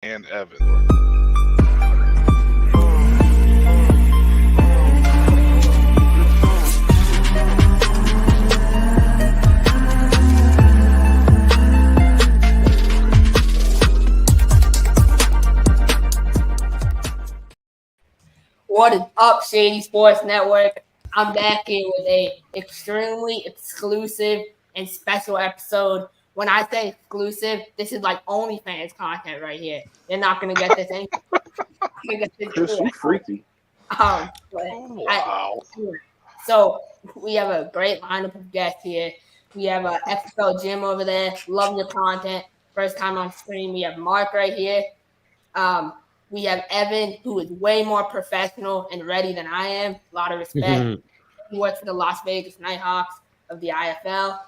and Evan. What is up, Shady Sports Network? I'm back here with a extremely exclusive and special episode. When I say exclusive, this is like OnlyFans content right here. They're not gonna get this anywhere. Chris, you freaky. Wow. So we have a great lineup of guests here. We have XFL Jim over there. Love your content. First time on screen. We have Mark right here. We have Evan, who is way more professional and ready than I am. A lot of respect. He works for the Las Vegas Nighthawks of the IFL.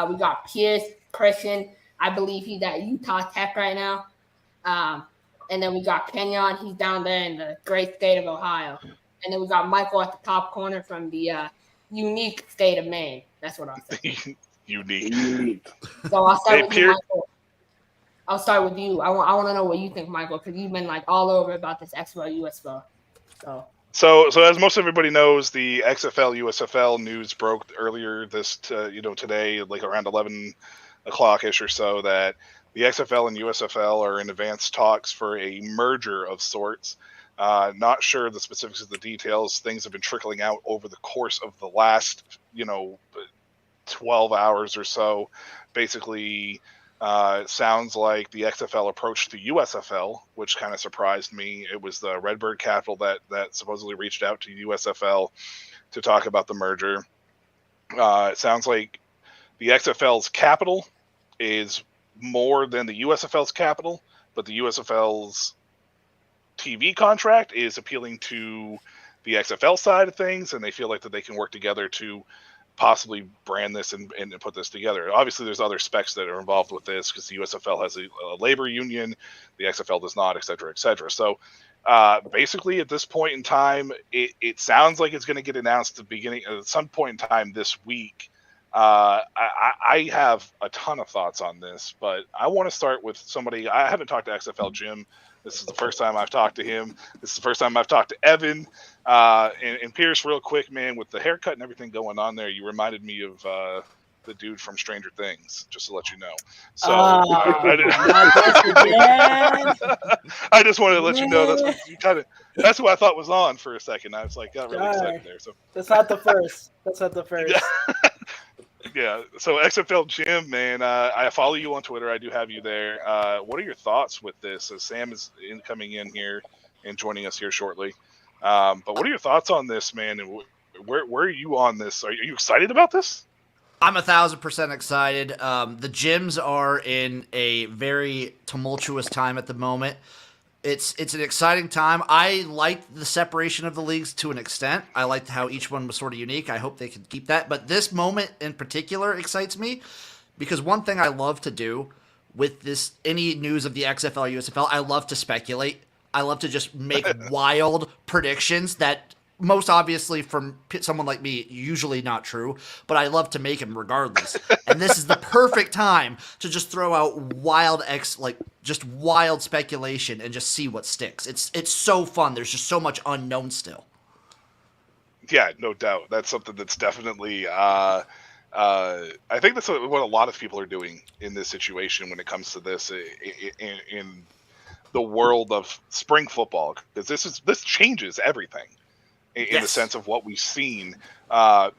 We got Pierce Christian. I believe he's at Utah Tech right now. And then we got Kenyon. He's down there in the great state of Ohio. And then we got Michael at the top corner from the unique state of Maine. That's what I'll say. Unique. So I'll start with you, Michael. I'll start with you. I want to know what you think, Michael, because you've been like all over about this XFL USFL. So as most everybody knows, the XFL USFL news broke earlier today, like around 11 o'clock-ish or so, that the XFL and USFL are in advanced talks for a merger of sorts. Not sure the specifics of the details. Things have been trickling out over the course of the last, 12 hours or so. Basically, it sounds like the XFL approached the USFL, which kind of surprised me. It was the Redbird Capital that supposedly reached out to USFL to talk about the merger. It sounds like the XFL's capital is more than the USFL's capital, but the USFL's TV contract is appealing to the XFL side of things, and they feel like that they can work together to possibly brand this and put this together. Obviously, there's other specs that are involved with this because the USFL has a labor union, the XFL does not, et cetera, et cetera. So basically, at this point in time, it sounds like it's going to get announced at some point in time this week. I have a ton of thoughts on this, but I want to start with somebody. I haven't talked to XFL Jim. This is the first time I've talked to him. This is the first time I've talked to Evan. And Pierce, real quick, man, with the haircut and everything going on there, you reminded me of the dude from Stranger Things, just to let you know. So I just wanted to let you know that's what I thought was on for a second. I was like, got really excited there. So that's not the first. Yeah. So XFL Jim, man, I follow you on Twitter. I do have you there. What are your thoughts with this? Sam is coming in here and joining us here shortly. But what are your thoughts on this, man? And where are you on this? Are you excited about this? I'm 1,000% excited. The gyms are in a very tumultuous time at the moment. It's an exciting time. I liked the separation of the leagues to an extent. I liked how each one was sort of unique. I hope they can keep that. But this moment in particular excites me because one thing I love to do with any news of the XFL, USFL, I love to speculate. I love to just make wild predictions that most obviously from someone like me, usually not true, but I love to make them regardless. And this is the perfect time to just throw out wild speculation and just see what sticks. It's so fun. There's just so much unknown still. Yeah, no doubt. That's something that's definitely I think that's what a lot of people are doing in this situation when it comes to this in the world of spring football, because this changes everything. In the sense of what we've seen, two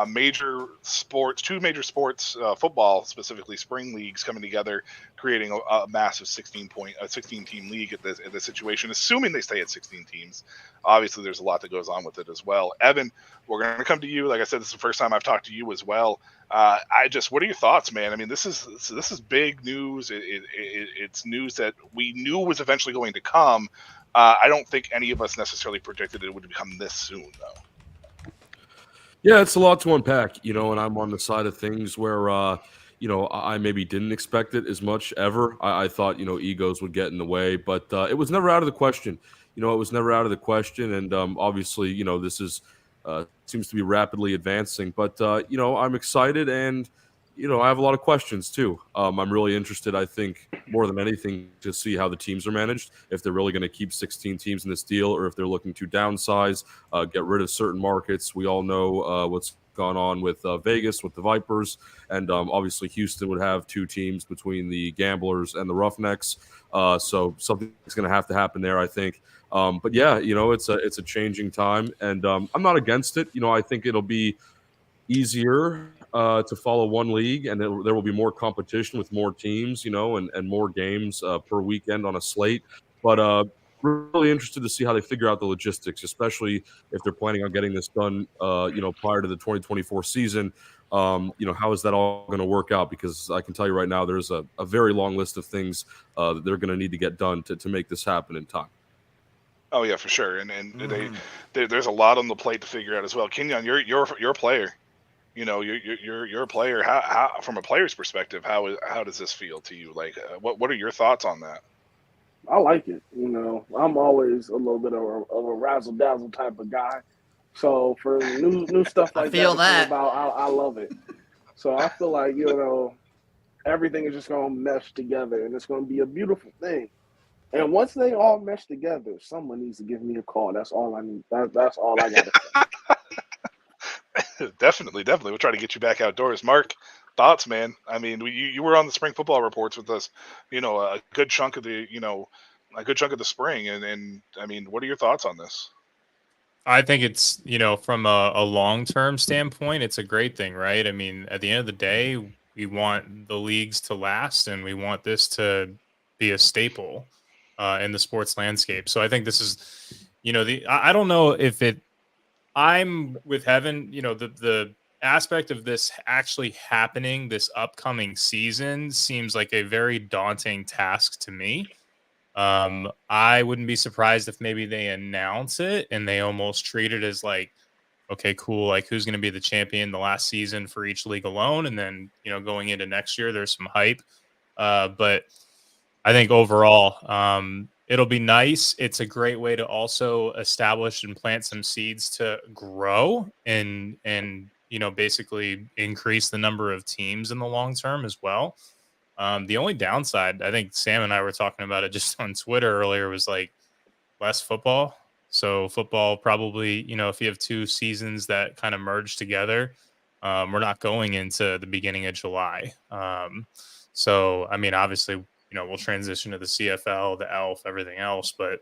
major sports, football specifically, spring leagues coming together, creating a massive 16-team league at this situation. Assuming they stay at 16 teams, obviously there's a lot that goes on with it as well. Evan, we're going to come to you. Like I said, this is the first time I've talked to you as well. What are your thoughts, man? I mean, this is big news. It's news that we knew was eventually going to come. I don't think any of us necessarily predicted it would become this soon, though. Yeah, it's a lot to unpack, and I'm on the side of things where, I maybe didn't expect it as much ever. I thought, egos would get in the way, but it was never out of the question. It was never out of the question, and obviously, this is seems to be rapidly advancing. But, I'm excited, and, I have a lot of questions too. I'm really interested, I think, more than anything, to see how the teams are managed, if they're really going to keep 16 teams in this deal or if they're looking to downsize, get rid of certain markets. We all know what's gone on with Vegas, with the Vipers, and obviously Houston would have 2 teams between the Gamblers and the Roughnecks. So something's going to have to happen there, I think. But yeah, it's a changing time, and I'm not against it. I think it'll be easier to follow one league, and there will be more competition with more teams, and more games per weekend on a slate. But really interested to see how they figure out the logistics, especially if they're planning on getting this done, prior to the 2024 season. How is that all going to work out? Because I can tell you right now, there's a very long list of things that they're going to need to get done to make this happen in time. Oh yeah, for sure. And there's a lot on the plate to figure out as well. Kenyon, you're a player. You're a player. How from a player's perspective, how does this feel to you? Like, what are your thoughts on that? I like it. I'm always a little bit of a razzle dazzle type of guy. So for new stuff like feel that to come about, I love it. So I feel like everything is just gonna mesh together, and it's gonna be a beautiful thing. And once they all mesh together, someone needs to give me a call. That's all I need. That's all I got to say. Definitely. We'll try to get you back outdoors. Mark, thoughts, man? I mean, you were on the spring football reports with us, a good chunk of the spring. And I mean, what are your thoughts on this? I think it's, from a long-term standpoint, it's a great thing, right? I mean, at the end of the day, we want the leagues to last, and we want this to be a staple in the sports landscape. So I think this is, I don't know if I'm with Heaven, the aspect of this actually happening this upcoming season seems like a very daunting task to me. I wouldn't be surprised if maybe they announce it and they almost treat it as like, okay, cool. Like, who's going to be the champion the last season for each league alone? And then, going into next year, there's some hype. But I think overall, it'll be nice. It's a great way to also establish and plant some seeds to grow and basically increase the number of teams in the long term as well. The only downside, I think Sam and I were talking about it just on Twitter earlier, was like less football. So football probably, if you have 2 seasons that kind of merge together, we're not going into the beginning of July. So, I mean, obviously, we'll transition to the CFL, the ELF, everything else, but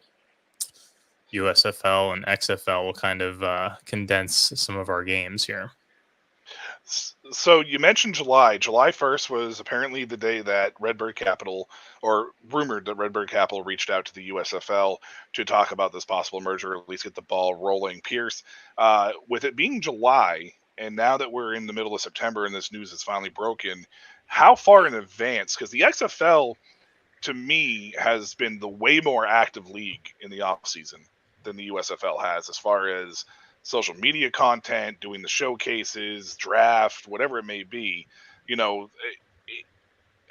USFL and XFL will kind of condense some of our games here. So you mentioned July. July 1st was apparently the day that Redbird Capital, or rumored that Redbird Capital, reached out to the USFL to talk about this possible merger, or at least get the ball rolling. Pierce, with it being July, and now that we're in the middle of September and this news is finally broken, how far in advance? Because the XFL, to me, has been the way more active league in the offseason than the USFL has, as far as social media content, doing the showcases, draft, whatever it may be.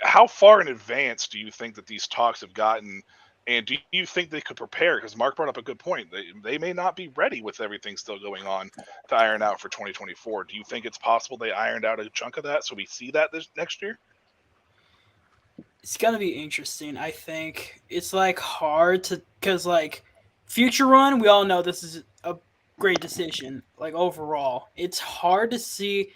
How far in advance do you think that these talks have gotten, and do you think they could prepare? Because Mark brought up a good point. They may not be ready with everything still going on to iron out for 2024. Do you think it's possible they ironed out a chunk of that so we see that this next year? It's gonna be interesting. I think it's hard to, because future run, we all know this is a great decision. Overall, it's hard to see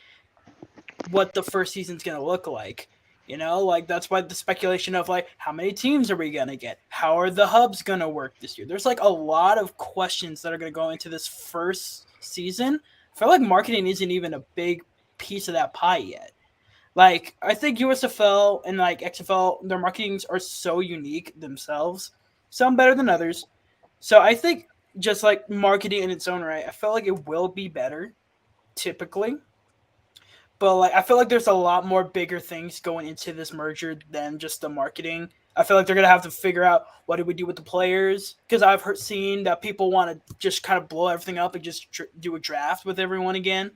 what the first season's gonna look like. That's why the speculation of how many teams are we gonna get? How are the hubs gonna work this year? There's a lot of questions that are gonna go into this first season. I feel like marketing isn't even a big piece of that pie yet. I think USFL and XFL, their marketings are so unique themselves, some better than others. So I think just marketing in its own right, I feel like it will be better typically. But I feel like there's a lot more bigger things going into this merger than just the marketing. I feel like they're going to have to figure out what do we do with the players, because I've seen that people want to just kind of blow everything up and just do a draft with everyone again.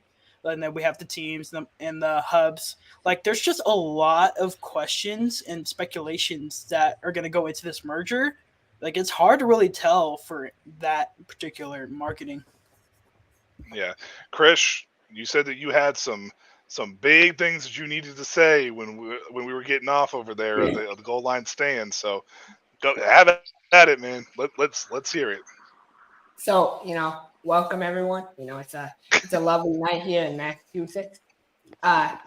And then we have the teams and the hubs. There's just a lot of questions and speculations that are going to go into this merger. It's hard to really tell for that particular marketing. Yeah. Krish, you said that you had some some big things that you needed to say when we were getting off over there at the goal line stand. So go have at it, man. Let's hear it. So, welcome everyone. It's a lovely night here in Massachusetts. I've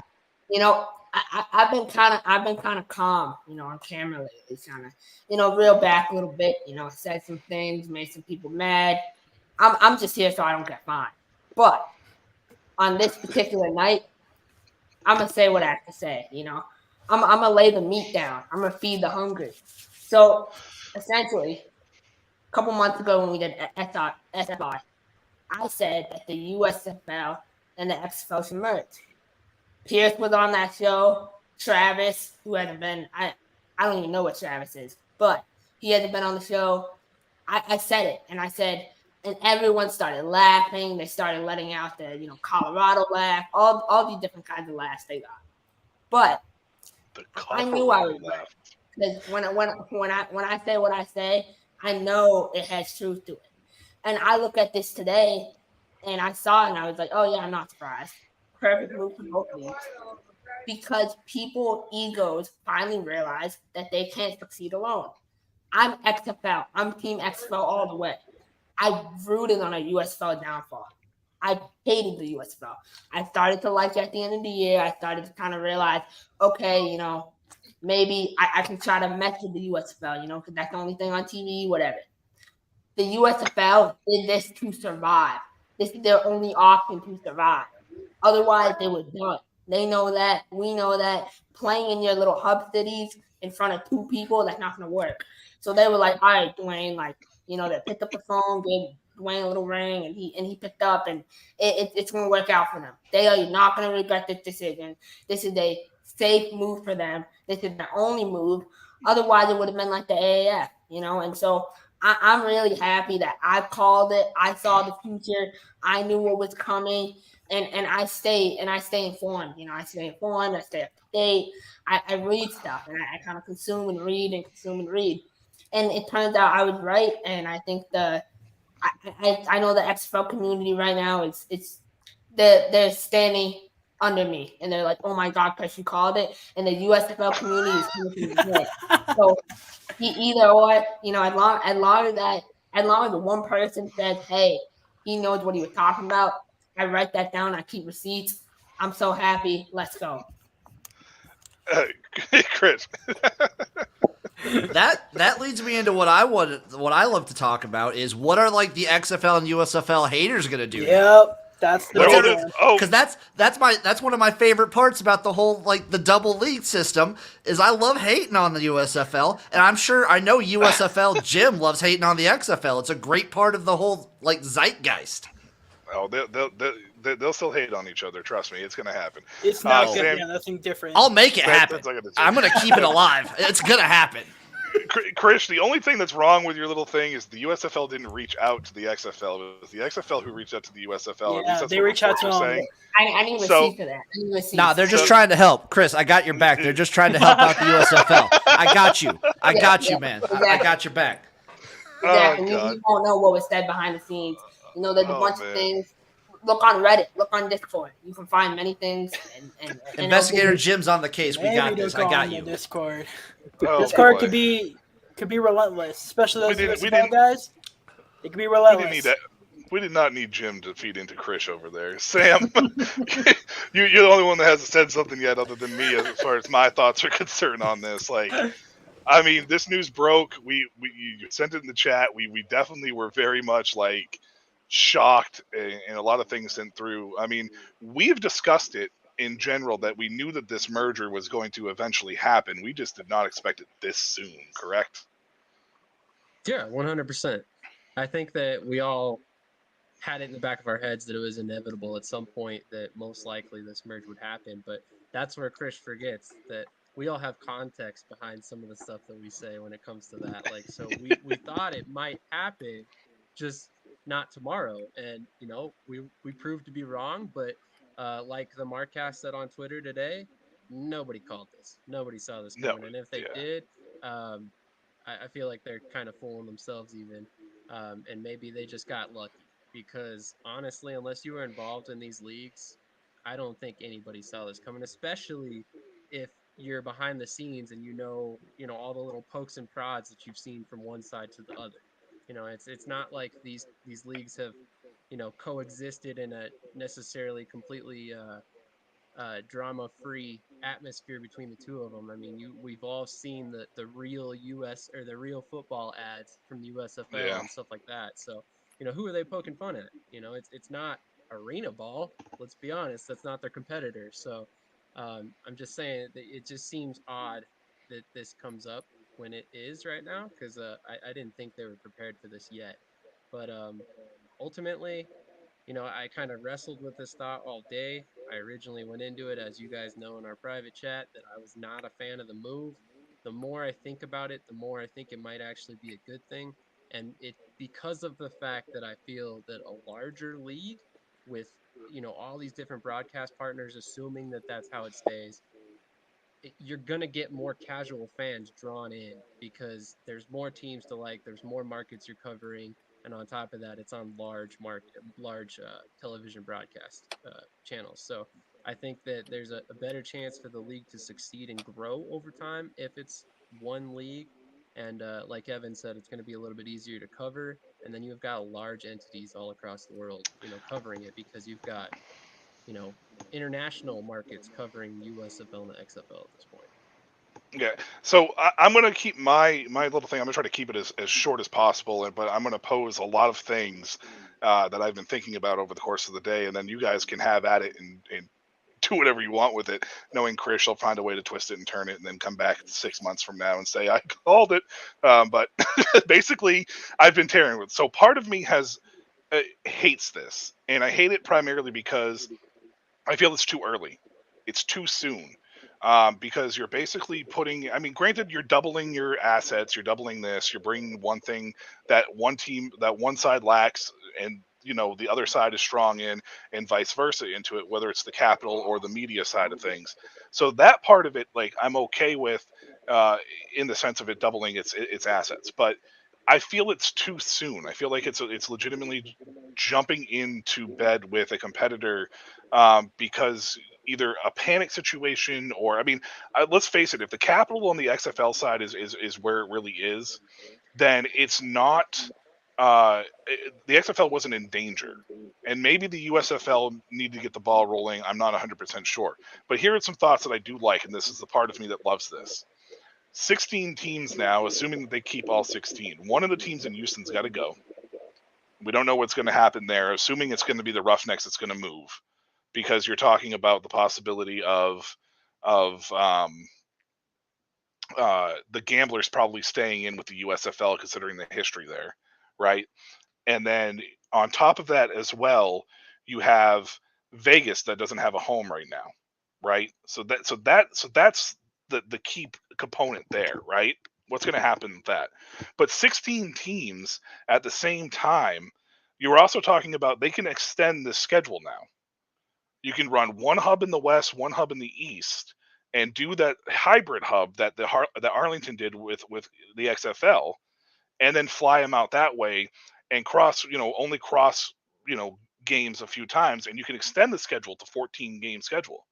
been kind of calm, on camera lately, kind of, reel back a little bit. Said some things, made some people mad. I'm just here so I don't get fined. But on this particular night, I'm gonna say what I have to say. I'm gonna lay the meat down. I'm gonna feed the hungry. So essentially, a couple months ago when we did SFR, I said that the USFL and the XFL should merge. Pierce was on that show. Travis, who hasn't been, I don't even know what Travis is, but he hasn't been on the show. I said it, and I said, and everyone started laughing. They started letting out the, Colorado laugh, all these different kinds of laughs they got. But I knew I was right. Because when I say what I say, I know it has truth to it. And I look at this today, and I saw it, and I was like, oh yeah, I'm not surprised. Perfect move for both leagues. Because people egos finally realize that they can't succeed alone. I'm XFL. I'm Team XFL all the way. I rooted on a USFL downfall. I hated the USFL. I started to like it at the end of the year. I started to kind of realize, okay, maybe I can try to mess with the USFL, because that's the only thing on TV, whatever. The USFL did this to survive. This is their only option to survive. Otherwise, they were done. They know that. We know that. Playing in your little hub cities in front of two people, that's not going to work. So they were like, all right, Dwayne, they picked up the phone, gave Dwayne a little ring, and he picked up, and it's going to work out for them. They are not going to regret this decision. This is a safe move for them. This is the only move. Otherwise, it would have been like the AAF, and so I'm really happy that I called it. I saw the future. I knew what was coming. And I stay informed. I stay informed. I stay up to date. I read stuff, and I kind of consume and read. And it turns out I was right. And I think I know the XFL community right now they're standing under me, and they're like, oh my God, Chris, you called it. And the USFL community is coming to me. So either or, as long as the one person says, hey, he knows what he was talking about. I write that down. I keep receipts. I'm so happy. Let's go. Chris. That leads me into what I love to talk about is what are like the XFL and USFL haters gonna do? Yep. That's the because that's one of my favorite parts about the whole the double league system is I love hating on the USFL, and I know USFL Jim loves hating on the XFL. It's a great part of the whole zeitgeist. Oh, they'll still hate on each other. Trust me, it's gonna happen. It's not nothing different. I'll make it happen. I'm gonna keep it alive. It's gonna happen. Chris, the only thing that's wrong with your little thing is the USFL didn't reach out to the XFL. It was the XFL who reached out to the USFL. Yeah, they reached out to them. I need receipt for that. Nah, they're just trying to help. Chris, I got your back. They're just trying to help out the USFL. I got you. I got you, man. Exactly. I got your back. Exactly. You don't know what was said behind the scenes. There's a bunch of things. Look on Reddit. Look on Discord. You can find many things. And Investigator Jim's on the case. We got this. I got you. Discord. Discord could be relentless, especially those USFL guys. It could be relentless. We did not need Jim to feed into Krish over there. Sam, you're the only one that hasn't said something yet other than me as far as my thoughts are concerned on this. This news broke. You sent it in the chat. We definitely were very much shocked, and a lot of things sent through. We've discussed it in general that we knew that this merger was going to eventually happen. We just did not expect it this soon, correct? Yeah, 100%. I think that we all had it in the back of our heads that it was inevitable at some point that most likely this merge would happen, but that's where Chris forgets that we all have context behind some of the stuff that we say when it comes to that. So we thought it might happen, just not tomorrow. And, we proved to be wrong, but like the Markcast said on Twitter today, nobody called this. Nobody saw this coming. And if they did, I feel like they're kind of fooling themselves even. And maybe they just got lucky because honestly, unless you were involved in these leagues, I don't think anybody saw this coming, especially if you're behind the scenes and all the little pokes and prods that you've seen from one side to the other. It's not like these leagues have, coexisted in a necessarily completely drama-free atmosphere between the two of them. I mean, we've all seen the real US or the real football ads from the USFL Yeah. and stuff like that. So, who are they poking fun at? It's not arena ball. Let's be honest, that's not their competitor. So, I'm just saying that it just seems odd that this comes up when it is right now, because I didn't think they were prepared for this yet. But ultimately, I kind of wrestled with this thought all day. I originally went into it, as you guys know in our private chat, that I was not a fan of the move. The more I think about it, the more I think it might actually be a good thing. And it because of the fact that I feel that a larger league with, all these different broadcast partners, assuming that that's how it stays, you're going to get more casual fans drawn in because there's more teams to like, there's more markets you're covering, and on top of that, it's on large television broadcast channels. So I think that there's a better chance for the league to succeed and grow over time if it's one league. And like Evan said, it's going to be a little bit easier to cover. And then you've got large entities all across the world, covering it, because you've got, you know, international markets covering USFL and the XFL at this point. Yeah. So I'm going to keep my little thing. I'm going to try to keep it as short as possible, but I'm going to pose a lot of things that I've been thinking about over the course of the day, and then you guys can have at it and do whatever you want with it, knowing Chris will find a way to twist it and turn it and then come back 6 months from now and say, I called it. But basically, I've been tearing with. So part of me hates this, and I hate it primarily because I feel it's too early. It's too soon. Because you're basically putting, I mean, granted, you're doubling your assets, you're doubling this, you're bringing one thing that one side lacks, and the other side is strong in, and vice versa into it, whether it's the capital or the media side of things. So that part of it, like, I'm okay with, in the sense of it doubling its assets, but I feel it's too soon. I feel like it's legitimately jumping into bed with a competitor, because either a panic situation or, I mean, let's face it, if the capital on the XFL side is where it really is, then it's not. The XFL wasn't in danger, and maybe the USFL need to get the ball rolling. I'm not 100% sure, but here are some thoughts that I do like, and this is the part of me that loves this. 16 teams now, assuming that they keep all 16. One of the teams in Houston's got to go. We don't know what's going to happen there. Assuming it's going to be the Roughnecks that's going to move, because you're talking about the possibility of the Gamblers probably staying in with the USFL, considering the history there, right? And then on top of that as well, you have Vegas that doesn't have a home right now, right? So that's the key component there, right? What's going to happen with that? But 16 teams at the same time, you're also talking about they can extend the schedule now. You can run one hub in the West, one hub in the East, and do that hybrid hub that that Arlington did with the XFL, and then fly them out that way and only cross games a few times, and you can extend the schedule to 14 game schedule,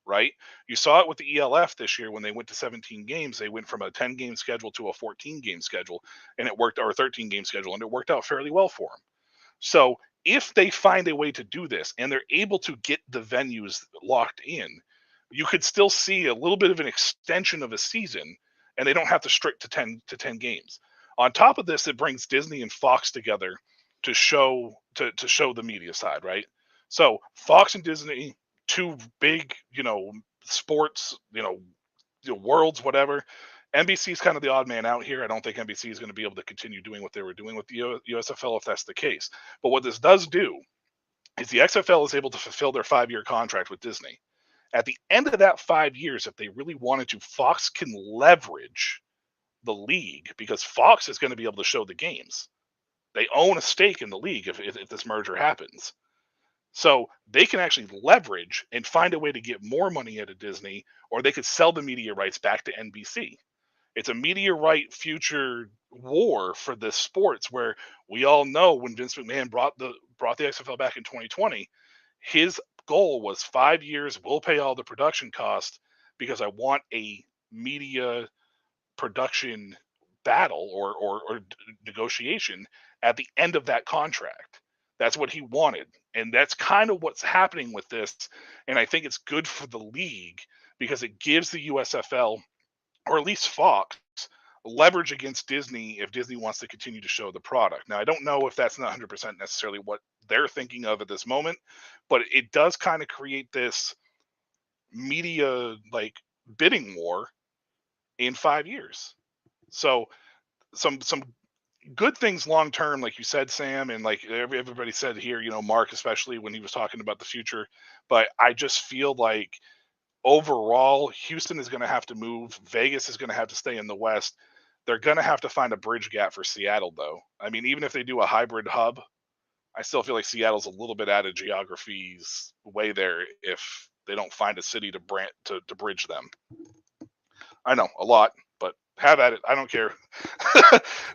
right? You saw it with the ELF this year when they went to 17 games. They went from a 10 game schedule to a 14 game schedule, and it worked, or a 13 game schedule, and it worked out fairly well for them. So if they find a way to do this and they're able to get the venues locked in, you could still see a little bit of an extension of a season, and they don't have to strict to 10 games. On top of this, it brings Disney and Fox together to show the media side, right? So Fox and Disney, two big, sports, worlds, whatever. NBC is kind of the odd man out here. I don't think NBC is going to be able to continue doing what they were doing with the USFL if that's the case. But what this does do is the XFL is able to fulfill their 5-year contract with Disney. At the end of that 5 years, if they really wanted to, Fox can leverage the league, because Fox is going to be able to show the games. They own a stake in the league if this merger happens. So they can actually leverage and find a way to get more money out of Disney, or they could sell the media rights back to NBC. It's a media right future war for the sports, where we all know when Vince McMahon brought the XFL back in 2020, his goal was 5 years, we'll pay all the production costs because I want a media production battle or negotiation at the end of that contract. That's what he wanted. And that's kind of what's happening with this. And I think it's good for the league because it gives the USFL, or at least Fox, leverage against Disney if Disney wants to continue to show the product. Now, I don't know if that's not 100% necessarily what they're thinking of at this moment, but it does kind of create this media like bidding war in 5 years. So some good things long term, like you said, Sam, and like everybody said here, Mark, especially when he was talking about the future. But I just feel like overall, Houston is going to have to move. Vegas is going to have to stay in the West. They're going to have to find a bridge gap for Seattle, though. I mean, even if they do a hybrid hub, I still feel like Seattle's a little bit out of geography's way there if they don't find a city to bridge them. I know, a lot, but have at it. I don't care.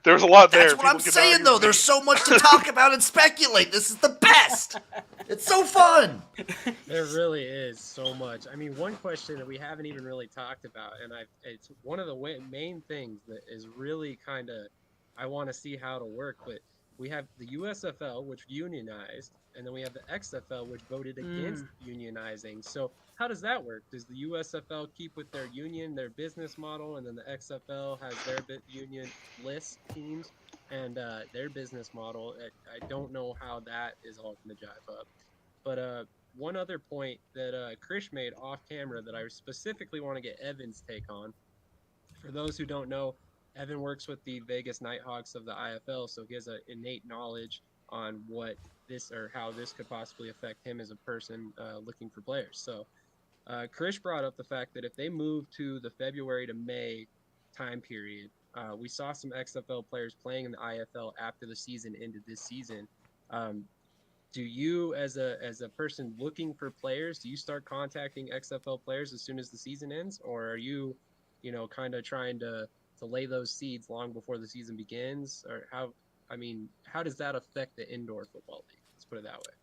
There's a lot there. That's what I'm saying, though. There's so much to talk about and speculate. This is the best. It's so fun. There really is so much. I mean, one question that we haven't even really talked about, and it's one of the main things that is really kind of, I want to see how it'll work, but we have the USFL, which unionized, and then we have the XFL, which voted against unionizing. So how does that work? Does the USFL keep with their union, their business model, and then the XFL has their union list teams and their business model? I don't know how that is all going to jive up. But one other point that Krish made off camera that I specifically want to get Evan's take on. For those who don't know, Evan works with the Vegas Nighthawks of the IFL, so he has an innate knowledge on what this or how this could possibly affect him as a person looking for players. So Krish brought up the fact that if they move to the February to May time period, we saw some XFL players playing in the IFL after the season ended this season. Do you, as a person looking for players, do you start contacting XFL players as soon as the season ends, or are you, kind of trying to lay those seeds long before the season begins? Or how does that affect the indoor football league? Let's put it that way.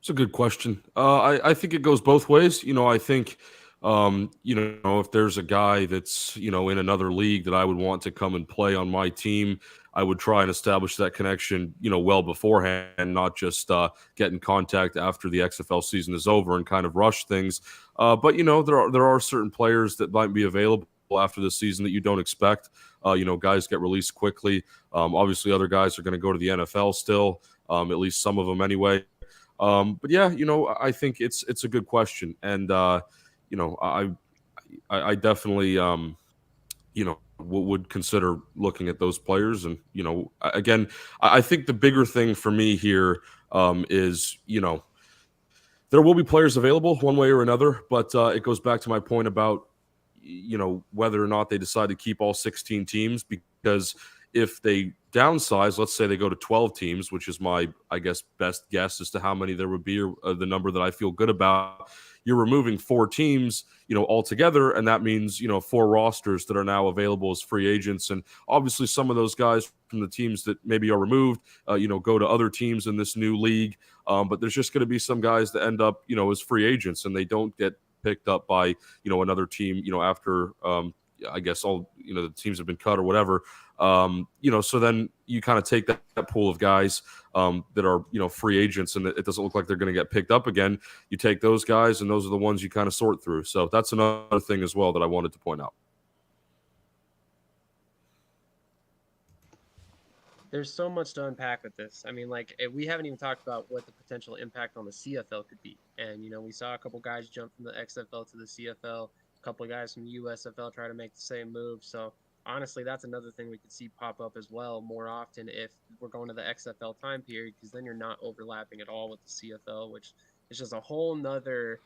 It's a good question. I think it goes both ways. I think, if there's a guy that's, in another league that I would want to come and play on my team, I would try and establish that connection, well beforehand, and not just get in contact after the XFL season is over and kind of rush things. But, there are certain players that might be available after the season that you don't expect. Guys get released quickly. Obviously, other guys are going to go to the NFL still, at least some of them anyway. But yeah, I think it's a good question, and I definitely would consider looking at those players. And again, I think the bigger thing for me here is there will be players available one way or another, but it goes back to my point about whether or not they decide to keep all 16 teams, because if they downsize, let's say they go to 12 teams, which is my, I guess, best guess as to how many there would be, or the number that I feel good about, you're removing 4 teams, altogether. And that means, 4 rosters that are now available as free agents. And obviously some of those guys from the teams that maybe are removed, go to other teams in this new league. But there's just going to be some guys that end up, as free agents, and they don't get picked up by, another team, after, I guess all, the teams have been cut or whatever. So then you kind of take that pool of guys that are, free agents, and it doesn't look like they're going to get picked up again. You take those guys, and those are the ones you kind of sort through. So that's another thing as well that I wanted to point out. There's so much to unpack with this. I mean, we haven't even talked about what the potential impact on the CFL could be. And, we saw a couple guys jump from the XFL to the CFL, a couple of guys from the USFL try to make the same move. So honestly, that's another thing we could see pop up as well more often if we're going to the XFL time period, because then you're not overlapping at all with the CFL, which is just a whole nother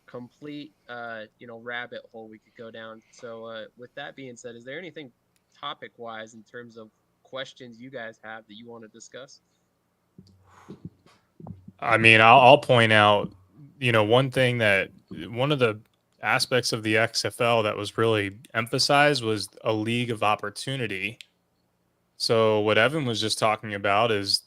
complete, rabbit hole we could go down. So with that being said, is there anything topic-wise in terms of questions you guys have that you want to discuss? I mean, I'll point out, one of the aspects of the XFL that was really emphasized was a league of opportunity. So what Evan was just talking about is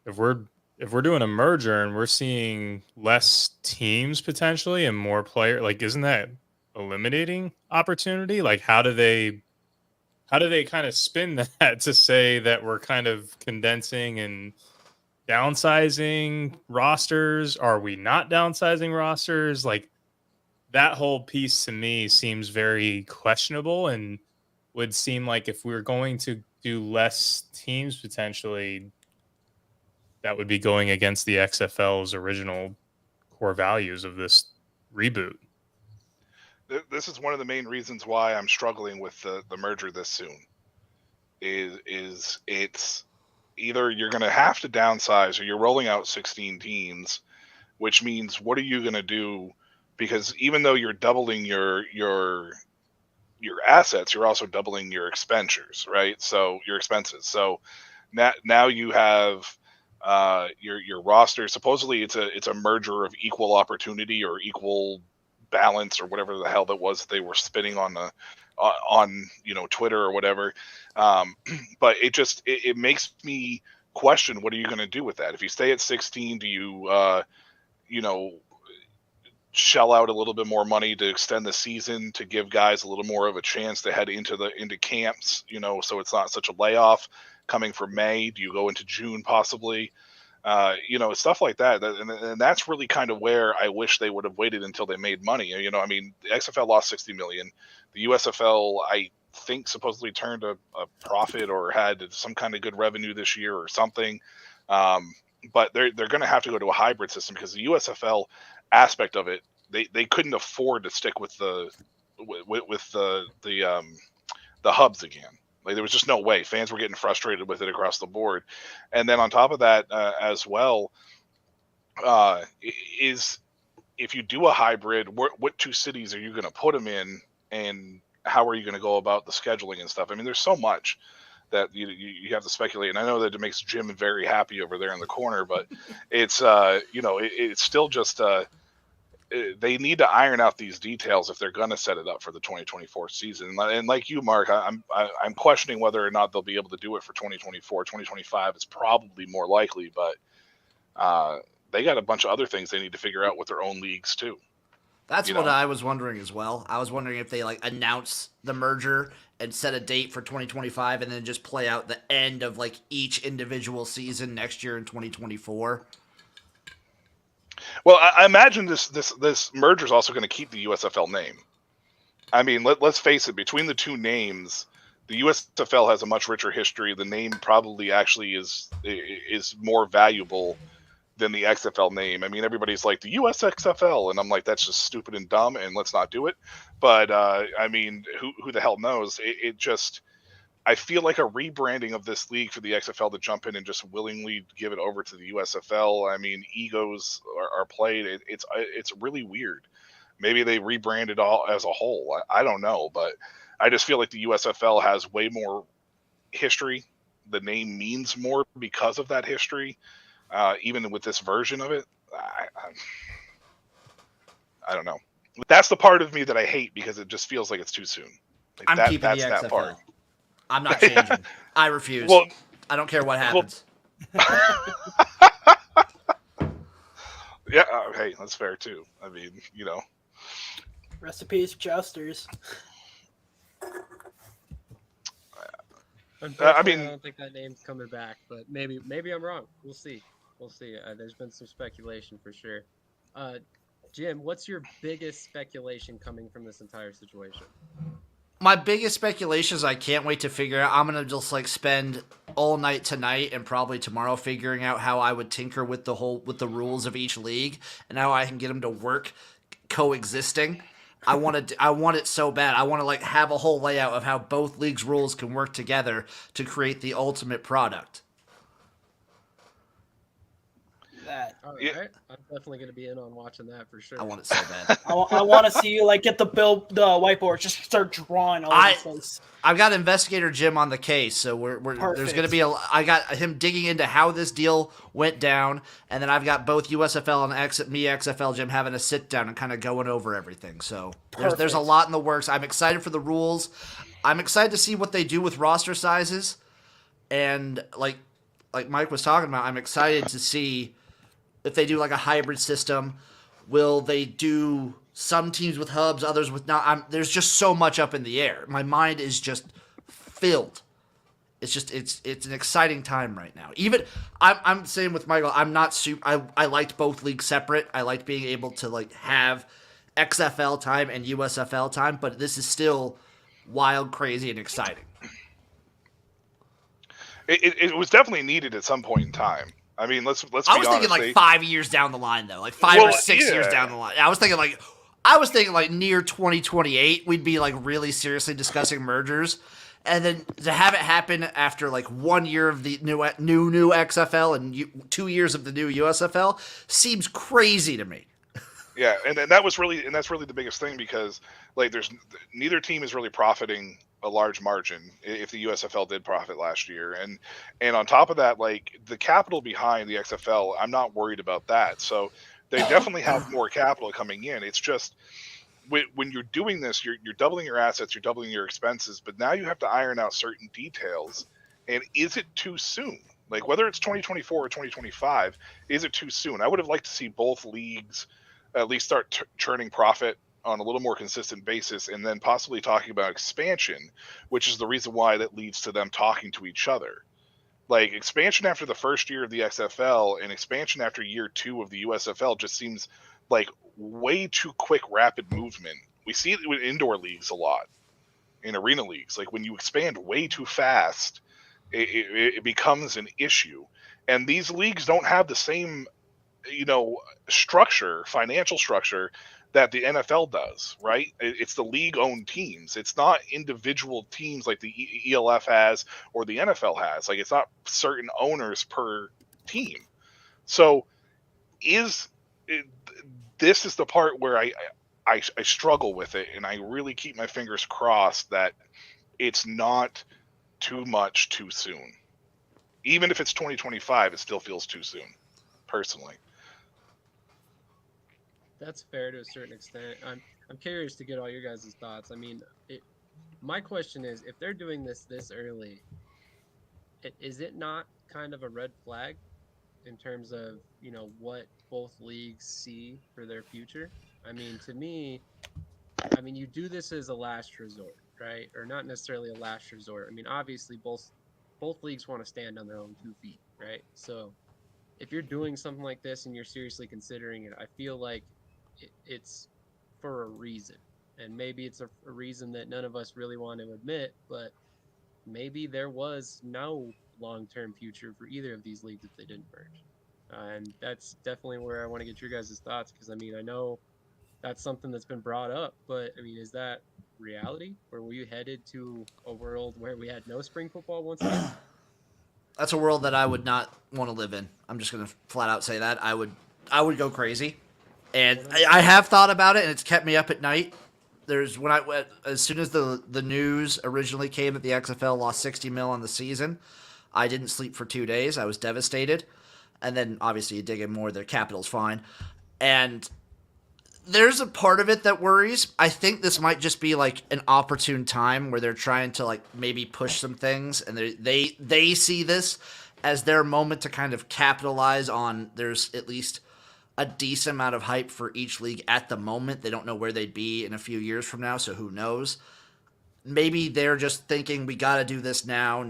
if we're if we're doing a merger and we're seeing less teams potentially and more player, like, isn't that eliminating opportunity? Like, how do they kind of spin that to say that we're kind of condensing and downsizing rosters? Are we not downsizing rosters? Like, that whole piece to me seems very questionable and would seem like if we were going to do less teams potentially, that would be going against the XFL's original core values of this reboot. This is one of the main reasons why I'm struggling with the merger this soon. Is it's either you're going to have to downsize or you're rolling out 16 teams, which means what are you going to do? Because even though you're doubling your assets, you're also doubling your expenditures, right? So your expenses. So now you have your roster. Supposedly it's a merger of equal opportunity or equal balance or whatever the hell that was they were spinning on the on Twitter or whatever. But it makes me question, what are you going to do with that? If you stay at 16, do you shell out a little bit more money to extend the season to give guys a little more of a chance to head into camps, so it's not such a layoff coming for May? Do you go into June possibly? Stuff like that. And that's really kind of where I wish they would have waited until they made money. I mean, the XFL lost 60 million. The USFL, I think, supposedly turned a profit or had some kind of good revenue this year or something. But they're going to have to go to a hybrid system because the USFL aspect of it, they couldn't afford to stick with the hubs again. Like, there was just no way. Fans were getting frustrated with it across the board. And then on top of that, as well, is if you do a hybrid, what two cities are you going to put them in, and how are you going to go about the scheduling and stuff? I mean, there's so much that you have to speculate. And I know that it makes Jim very happy over there in the corner, but it's it's still just they need to iron out these details if they're going to set it up for the 2024 season. And like you, Mark, I'm questioning whether or not they'll be able to do it for 2024. 2025 is probably more likely, but they got a bunch of other things they need to figure out with their own leagues too. That's what I was wondering as well. I was wondering if they announce the merger and set a date for 2025 and then just play out the end of each individual season next year in 2024. Well, I imagine this merger is also going to keep the USFL name. I mean, let's face it, between the two names, the USFL has a much richer history. The name probably actually is more valuable than the XFL name. I mean, everybody's like, the USXFL, and I'm like, that's just stupid and dumb, and let's not do it. But I mean, who the hell knows? It just, I feel like a rebranding of this league for the XFL to jump in and just willingly give it over to the USFL. I mean, egos are played. It's really weird. Maybe they rebrand it all as a whole. I don't know, but I just feel like the USFL has way more history. The name means more because of that history. Even with this version of it, I don't know. That's the part of me that I hate because it just feels like it's too soon. I'm keeping the XFL. That part. I'm not changing. I refuse. Well, I don't care what happens. Yeah, hey, that's fair too. I mean, Recipes Justers. I don't think that name's coming back, but maybe I'm wrong. We'll see. There's been some speculation for sure. Jim, what's your biggest speculation coming from this entire situation? My biggest speculation is I can't wait to figure out. I'm gonna just spend all night tonight and probably tomorrow figuring out how I would tinker with the rules of each league and how I can get them to work coexisting. I want it so bad. I want to have a whole layout of how both leagues' rules can work together to create the ultimate product. All right. I'm definitely going to be in on watching that for sure. I want it so bad. I want to see you get the whiteboard, just start drawing all over the place. I've got Investigator Jim on the case, so there's going to be I got him digging into how this deal went down, and then I've got both USFL and XFL Jim having a sit down and kind of going over everything. So there's a lot in the works. I'm excited for the rules. I'm excited to see what they do with roster sizes, and like Mike was talking about, I'm excited to see if they do like a hybrid system. Will they do some teams with hubs, others with not? There's just so much up in the air. My mind is just filled. It's an exciting time right now. Even I'm saying with Michael, I'm not super. I liked both leagues separate. I liked being able to like have XFL time and USFL time, but this is still wild, crazy, and exciting. It was definitely needed at some point in time. I mean, let's be honest. I was thinking like 5 years down the line, though, like 5 or 6 years down the line. I was thinking like near 2028, we'd be like really seriously discussing mergers, and then to have it happen after like 1 year of the new XFL and 2 years of the new USFL seems crazy to me. Yeah, and that's really the biggest thing, because like there's neither team is really profiting a large margin if the USFL did profit last year, and on top of that, like the capital behind the XFL, I'm not worried about that. So they definitely have more capital coming in. It's just when you're doing this, you're doubling your assets, you're doubling your expenses, but now you have to iron out certain details. And is it too soon? Like whether it's 2024 or 2025, is it too soon? I would have liked to see both leagues at least start churning profit on a little more consistent basis, and then possibly talking about expansion, which is the reason why that leads to them talking to each other. Like expansion after the first year of the XFL and expansion after year 2 of the USFL just seems like way too quick, rapid movement. We see it with indoor leagues a lot, in arena leagues. Like when you expand way too fast, it becomes an issue. And these leagues don't have the same, financial structure that the NFL does, right? It's the league-owned teams. It's not individual teams like the ELF has or the NFL has. Like it's not certain owners per team. So this is the part where I struggle with it, and I really keep my fingers crossed that it's not too much too soon. Even if it's 2025, it still feels too soon, personally. That's fair to a certain extent. I'm curious to get all your guys' thoughts. I mean, my question is, if they're doing this early, is it not kind of a red flag in terms of, what both leagues see for their future? I mean, to me, you do this as a last resort, right? Or not necessarily a last resort. I mean, obviously both leagues want to stand on their own 2 feet, right? So if you're doing something like this and you're seriously considering it, I feel like it's for a reason. And maybe it's a reason that none of us really want to admit, but maybe there was no long-term future for either of these leagues if they didn't merge. And that's definitely where I want to get your guys' thoughts, because I know that's something that's been brought up, but is that reality? Were we headed to a world where we had no spring football once again? That's a world that I would not want to live in. I'm just going to flat out say that. I would go crazy. And I have thought about it, and it's kept me up at night. As soon as the news originally came that the XFL lost $60 million on the season, I didn't sleep for 2 days. I was devastated. And then obviously you dig in more, their capital's fine. And there's a part of it that worries. I think this might just be like an opportune time where they're trying to like maybe push some things, and they see this as their moment to kind of capitalize on. There's at least a decent amount of hype for each league at the moment. They don't know where they'd be in a few years from now, so who knows? Maybe they're just thinking we got to do this now.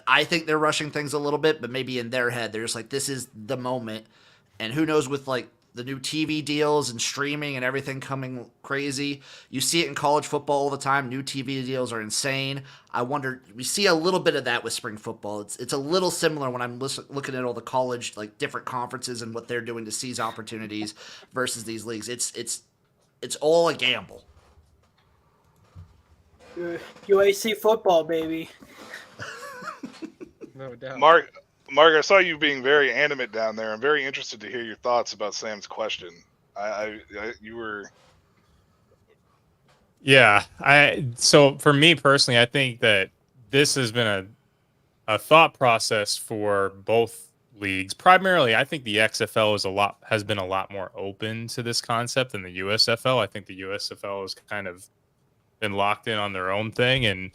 I think they're rushing things a little bit, but maybe in their head they're just like, this is the moment. And who knows, with like the new TV deals and streaming and everything coming crazy. You see it in college football all the time. New TV deals are insane. I wonder, we see a little bit of that with spring football. It's a little similar when I'm looking at all the college, like different conferences and what they're doing to seize opportunities versus these leagues. It's all a gamble. UAC football, baby. No doubt. Mark, I saw you being very animate down there. I'm very interested to hear your thoughts about Sam's question. You were. Yeah, so for me personally, I think that this has been a thought process for both leagues. Primarily, I think the XFL has been a lot more open to this concept than the USFL. I think the USFL has kind of been locked in on their own thing, and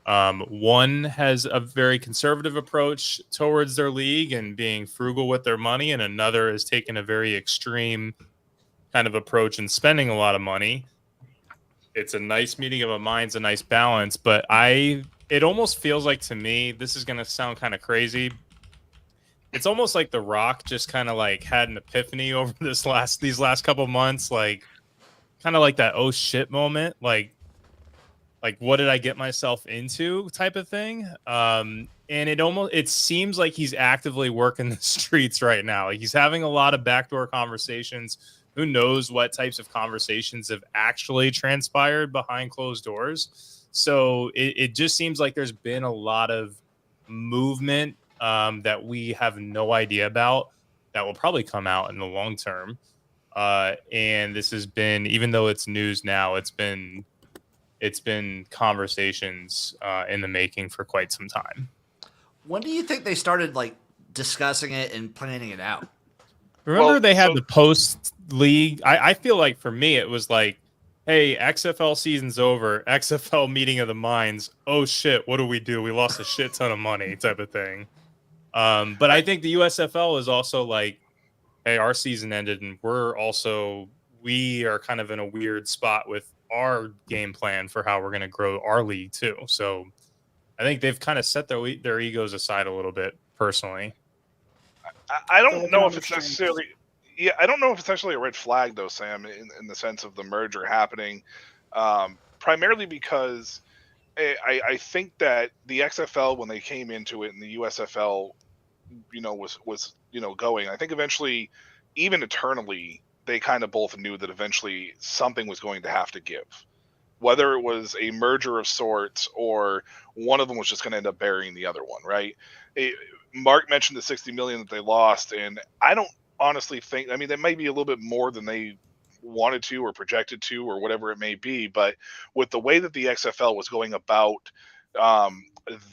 One has a very conservative approach towards their league and being frugal with their money, and another has taken a very extreme kind of approach and spending a lot of money. It's a nice meeting of a minds, a nice balance, but it almost feels like, to me, this is going to sound kind of crazy. It's almost like The Rock just kind of like had an epiphany over these last couple months, like kind of like that oh shit moment, like what did I get myself into type of thing. And it seems like he's actively working the streets right now. Like he's having a lot of backdoor conversations. Who knows what types of conversations have actually transpired behind closed doors. So it just seems like there's been a lot of movement that we have no idea about that will probably come out in the long term. And this has been, even though it's news now, it's been conversations in the making for quite some time. When do you think they started like discussing it and planning it out? Remember they had the post league. I feel like for me it was like, hey, XFL season's over. XFL meeting of the minds. Oh shit, what do? We lost a shit ton of money, type of thing. But I think the USFL is also like, hey, our season ended, and we are kind of in a weird spot with our game plan for how we're going to grow our league too. So I think they've kind of set their egos aside a little bit, personally. I don't know if it's necessarily. Yeah, I don't know if it's actually a red flag though, Sam, in the sense of the merger happening, primarily because I think that the XFL, when they came into it and the USFL, was going. I think eventually, even eternally, they kind of both knew that eventually something was going to have to give, whether it was a merger of sorts or one of them was just going to end up burying the other one, right? Mark mentioned the 60 million that they lost, and I don't honestly think, I mean, that might be a little bit more than they wanted to or projected to or whatever it may be, but with the way that the XFL was going about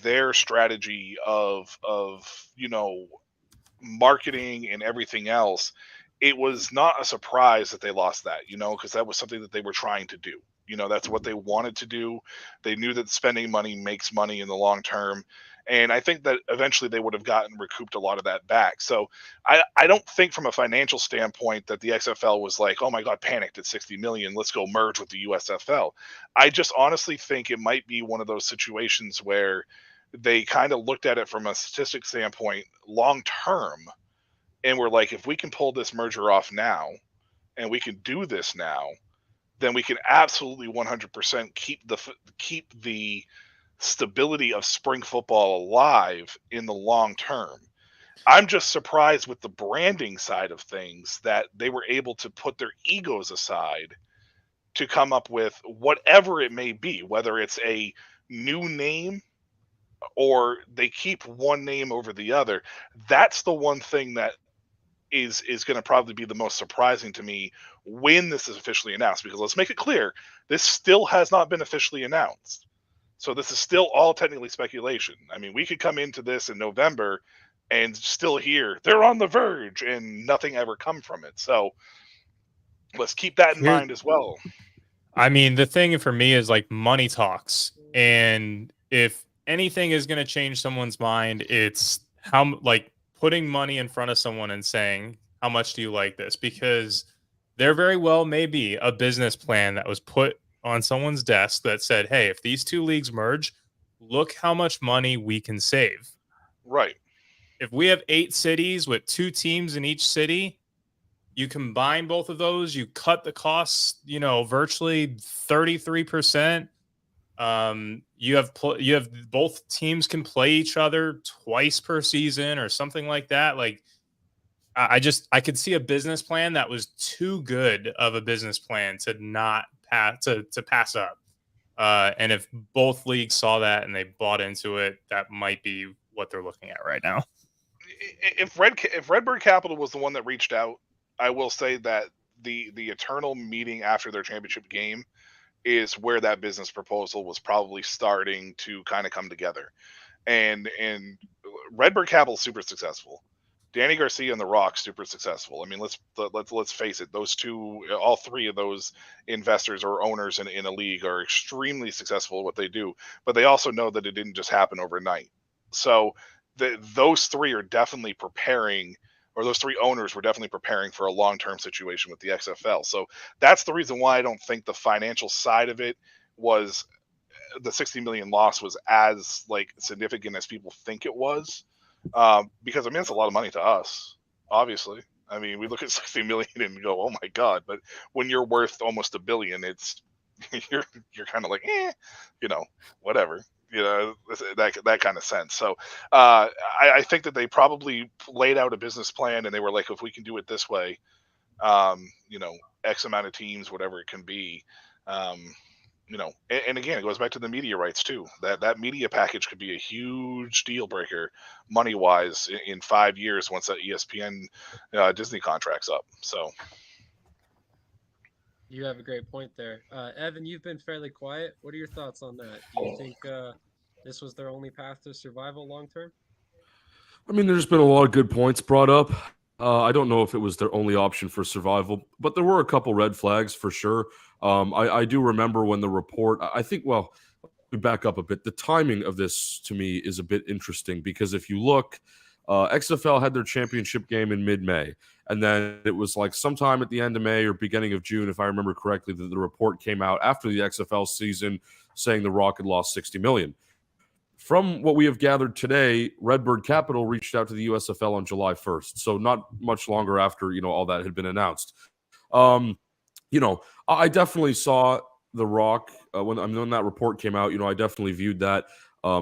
their strategy of marketing and everything else, it was not a surprise that they lost that, because that was something that they were trying to do. That's what they wanted to do. They knew that spending money makes money in the long term. And I think that eventually they would have recouped a lot of that back. So I don't think from a financial standpoint that the XFL was like, oh my God, panicked at 60 million. Let's go merge with the USFL. I just honestly think it might be one of those situations where they kind of looked at it from a statistic standpoint long term. And we're like, if we can pull this merger off now and we can do this now, then we can absolutely 100% keep the stability of spring football alive in the long term. I'm just surprised with the branding side of things that they were able to put their egos aside to come up with whatever it may be, whether it's a new name or they keep one name over the other. That's the one thing that is going to probably be the most surprising to me when this is officially announced, because let's make it clear, this still has not been officially announced. So this is still all technically speculation. I mean, we could come into this in November and still hear they're on the verge and nothing ever come from it. So let's keep that in mind as well. I mean, the thing for me is like money talks. And if anything is going to change someone's mind, it's putting money in front of someone and saying, how much do you like this? Because there very well may be a business plan that was put on someone's desk that said, hey, if these two leagues merge, look how much money we can save. Right. If we have 8 cities with 2 teams in each city, you combine both of those, you cut the costs, virtually 33%. You have both teams can play each other twice per season or something like that. Like I could see a business plan that was too good of a business plan to not pass to pass up. And if both leagues saw that and they bought into it, that might be what they're looking at right now. If Redbird Capital was the one that reached out, I will say that the eternal meeting after their championship game is where that business proposal was probably starting to kind of come together. And Redbird Capital is super successful. Danny Garcia and The Rock, super successful. I mean, let's face it. Those two, all three of those investors or owners in a league are extremely successful at what they do. But they also know that it didn't just happen overnight. So those three are definitely preparing, or those three owners were definitely preparing for a long-term situation with the XFL. So that's the reason why I don't think the financial side of it was, the 60 million loss was as like significant as people think it was. Because I mean, it's a lot of money to us, obviously. I mean, we look at 60 million and go, "Oh my god!" But when you're worth almost $1 billion, it's you're kind of like, whatever, that kind of sense. So I think that they probably laid out a business plan and they were like, if we can do it this way, X amount of teams, whatever it can be. And again, it goes back to the media rights too. That media package could be a huge deal breaker, money wise, in 5 years once that ESPN Disney contract's up. So You have a great point there, Evan. You've been fairly quiet. What are your thoughts on that? Do you think this was their only path to survival long term? I mean, there's been a lot of good points brought up. I don't know if it was their only option for survival, but there were a couple red flags for sure. I do remember when the report, I think, well, we back up a bit. The timing of this to me is a bit interesting because if you look, XFL had their championship game in mid-May, and then it was like sometime at the end of May or beginning of June, if I remember correctly, that the report came out after the XFL season saying the Rock had lost 60 million. From what we have gathered today, Redbird Capital reached out to the USFL on July 1st, so not much longer after all that had been announced. I definitely saw the Rock when that report came out. I definitely viewed that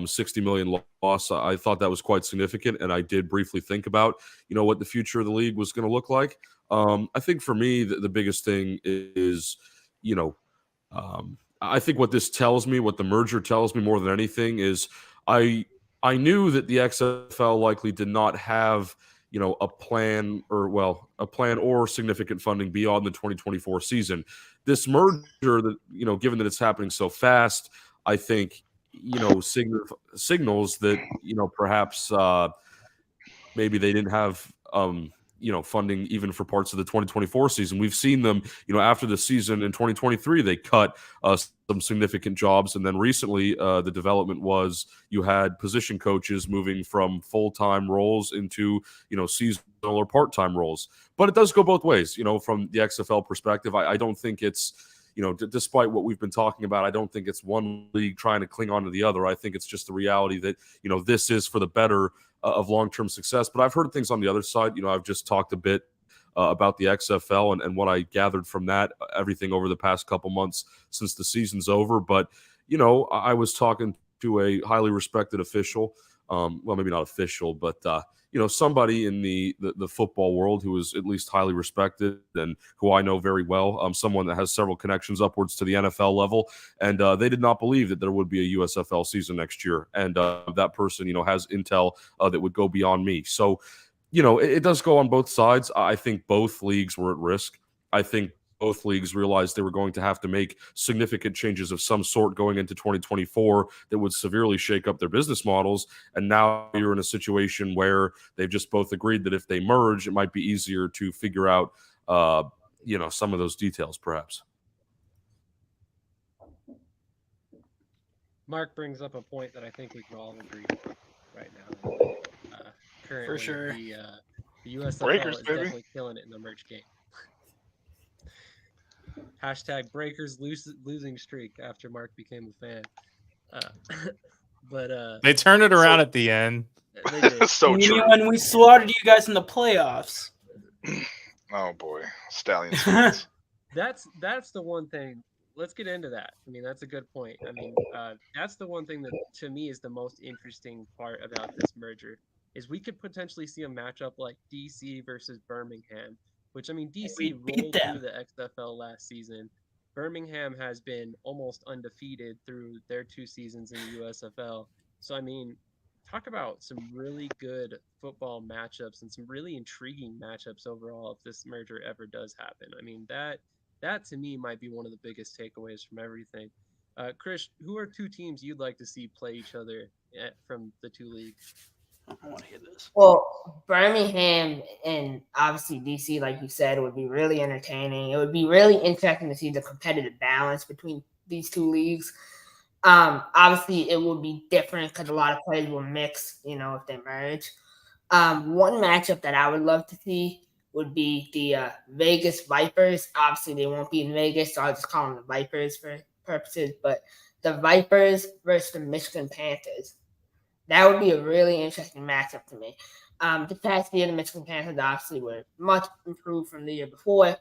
60 million loss. I thought that was quite significant, and I did briefly think about what the future of the league was going to look like. I think for me, the biggest thing is I think what this tells me, what the merger tells me more than anything, is I knew that the XFL likely did not have a plan or significant funding beyond the 2024 season. This merger, that given that it's happening so fast, I think signals that perhaps maybe they didn't have funding even for parts of the 2024 season. We've seen them, after the season in 2023, they cut some significant jobs. And then recently, the development was you had position coaches moving from full-time roles into, seasonal or part-time roles. But it does go both ways, from the XFL perspective. I don't think it's, despite what we've been talking about, I don't think it's one league trying to cling on to the other. I think it's just the reality that, this is for the better of long-term success. But I've heard things on the other side. I've just talked a bit about the XFL and what I gathered from that, everything over the past couple months since the season's over. But, I was talking to a highly respected official, well, maybe not official, but, somebody in the football world who is at least highly respected and who I know very well, someone that has several connections upwards to the NFL level. And they did not believe that there would be a USFL season next year. And that person, has intel that would go beyond me. So, it does go on both sides. I think both leagues were at risk. I think both leagues realized they were going to have to make significant changes of some sort going into 2024 that would severely shake up their business models. And now you're in a situation where they've just both agreed that if they merge, it might be easier to figure out, some of those details, perhaps. Mark brings up a point that I think we can all agree on right now. Currently, For sure. the USFL Breakers, is baby. definitely killing it in the merge game. Hashtag Breakers losing streak after Mark became a fan. But They turned it around at the end. they did. So You true. mean when we slaughtered you guys in the playoffs? Oh boy, Stallions fans. That's the one thing. Let's get into that. I mean, that's a good point. I mean, that's the one thing that to me is the most interesting part about this merger is we could potentially see a matchup like DC versus Birmingham, which I mean, DC rolled through the XFL last season. Birmingham has been almost undefeated through their 2 seasons in the USFL. So I mean, talk about some really good football matchups and some really intriguing matchups overall if this merger ever does happen. I mean, that to me might be one of the biggest takeaways from everything. Chris, who are 2 teams you'd like to see play each other from the 2 leagues? I want to hear this. Well, Birmingham and obviously DC, like you said, would be really entertaining. It would be really interesting to see the competitive balance between these two leagues. Obviously, it would be different because a lot of players will mix, if they merge. One matchup that I would love to see would be the Vegas Vipers. Obviously, they won't be in Vegas, so I'll just call them the Vipers for purposes. But the Vipers versus the Michigan Panthers. That would be a really interesting matchup to me. The past year, the Michigan Panthers obviously were much improved from the year before.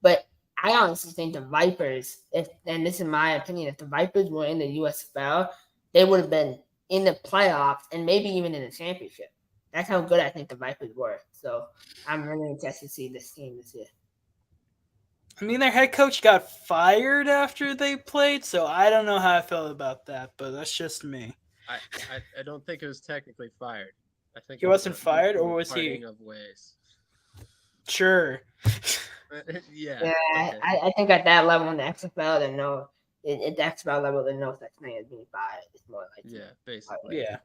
But I honestly think the Vipers, and this is my opinion, if the Vipers were in the USFL, they would have been in the playoffs and maybe even in the championship. That's how good I think the Vipers were. So I'm really interested to see this team this year. I mean, their head coach got fired after they played, so I don't know how I felt about that, but that's just me. I don't think it was technically fired. I think He wasn't fired, or was he? Parting of ways. Sure. Yeah. Yeah, Okay. I think at that level in the XFL, they know at the XFL level, they know such thing as being fired. It's more like Basically. Yeah.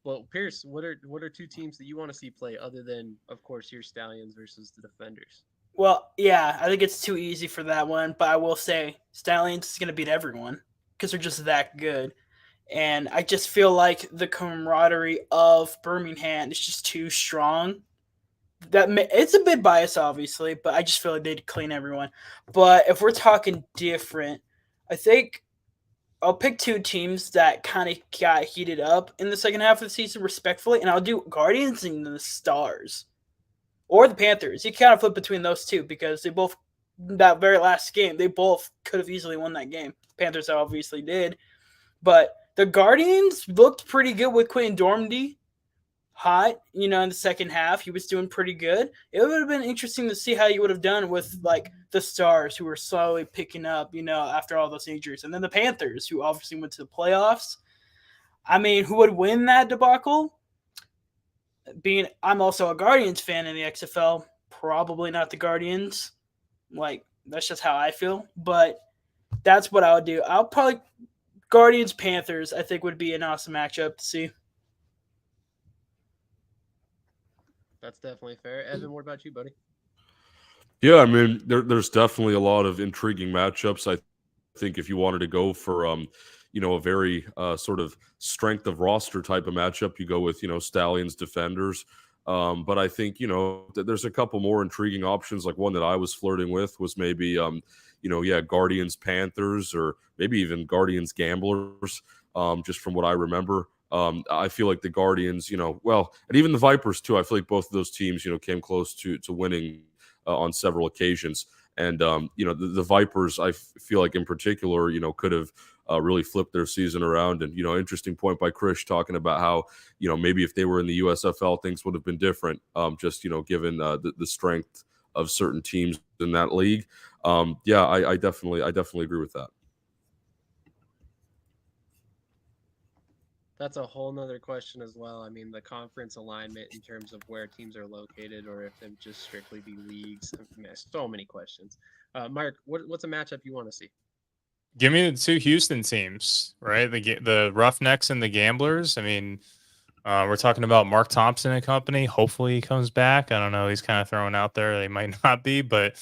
Well, Pierce, what are two teams that you want to see play other than, of course, your Stallions versus the Defenders? Well, yeah, I think it's too easy for that one, but I will say Stallions is going to beat everyone because they're just that good. And I just feel like the camaraderie of Birmingham is just too strong. It's a bit biased, obviously, but I just feel like they'd clean everyone. But if we're talking different, I think I'll pick two teams that kind of got heated up in the second half of the season respectfully, and I'll do Guardians and the Stars. Or the Panthers. You kind of flip between those two because they both, that very last game, they both could have easily won that game. Panthers obviously did. But the Guardians looked pretty good with Quentin Dormady hot, in the second half. He was doing pretty good. It would have been interesting to see how you would have done with, like, the Stars, who were slowly picking up, after all those injuries. And then the Panthers, who obviously went to the playoffs. I mean, who would win that debacle? I'm also a Guardians fan in the XFL, probably not the Guardians. Like, that's just how I feel. But that's what I would do. I'll probably Guardians Panthers, I think, would be an awesome matchup to see. That's definitely fair. Evan, what about you, buddy? Yeah, I mean, there's definitely a lot of intriguing matchups. I think if you wanted to go for a very sort of strength of roster type of matchup, you go with Stallions Defenders. But I think there's a couple more intriguing options. Like one that I was flirting with was maybe Guardians Panthers, or maybe even Guardians Gamblers. Just from what I remember. I feel like the Guardians, and even the Vipers too. I feel like both of those teams, came close to winning on several occasions. And the Vipers, I feel like in particular, could have really flipped their season around. And interesting point by Chris talking about how maybe if they were in the USFL, things would have been different. Just given the strength of certain teams in that league. I definitely agree with that. That's a whole nother question as well. I mean, the conference alignment in terms of where teams are located, or if them just strictly be leagues. I mean, so many questions. Mark, what's a matchup you want to see? Give me the two Houston teams, right? The Roughnecks and the Gamblers. I mean, we're talking about Mark Thompson and company. Hopefully he comes back. I don't know. He's kind of thrown out there. They might not be, but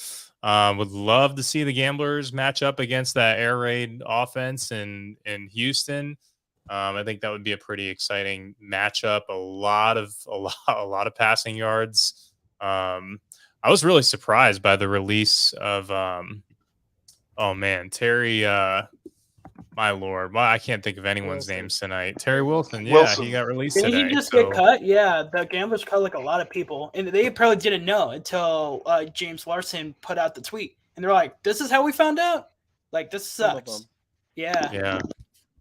would love to see the Gamblers match up against that air raid offense in Houston. I think that would be a pretty exciting matchup. A lot of passing yards. I was really surprised by the release of Terry. My lord, I can't think of anyone's names tonight. Terry Wilson. Yeah, he got released Didn't today. he just get cut? Yeah, the Gamblers cut like a lot of people, and they probably didn't know until James Larson put out the tweet, and they're like, "This is how we found out. Like, this sucks." Yeah. Yeah.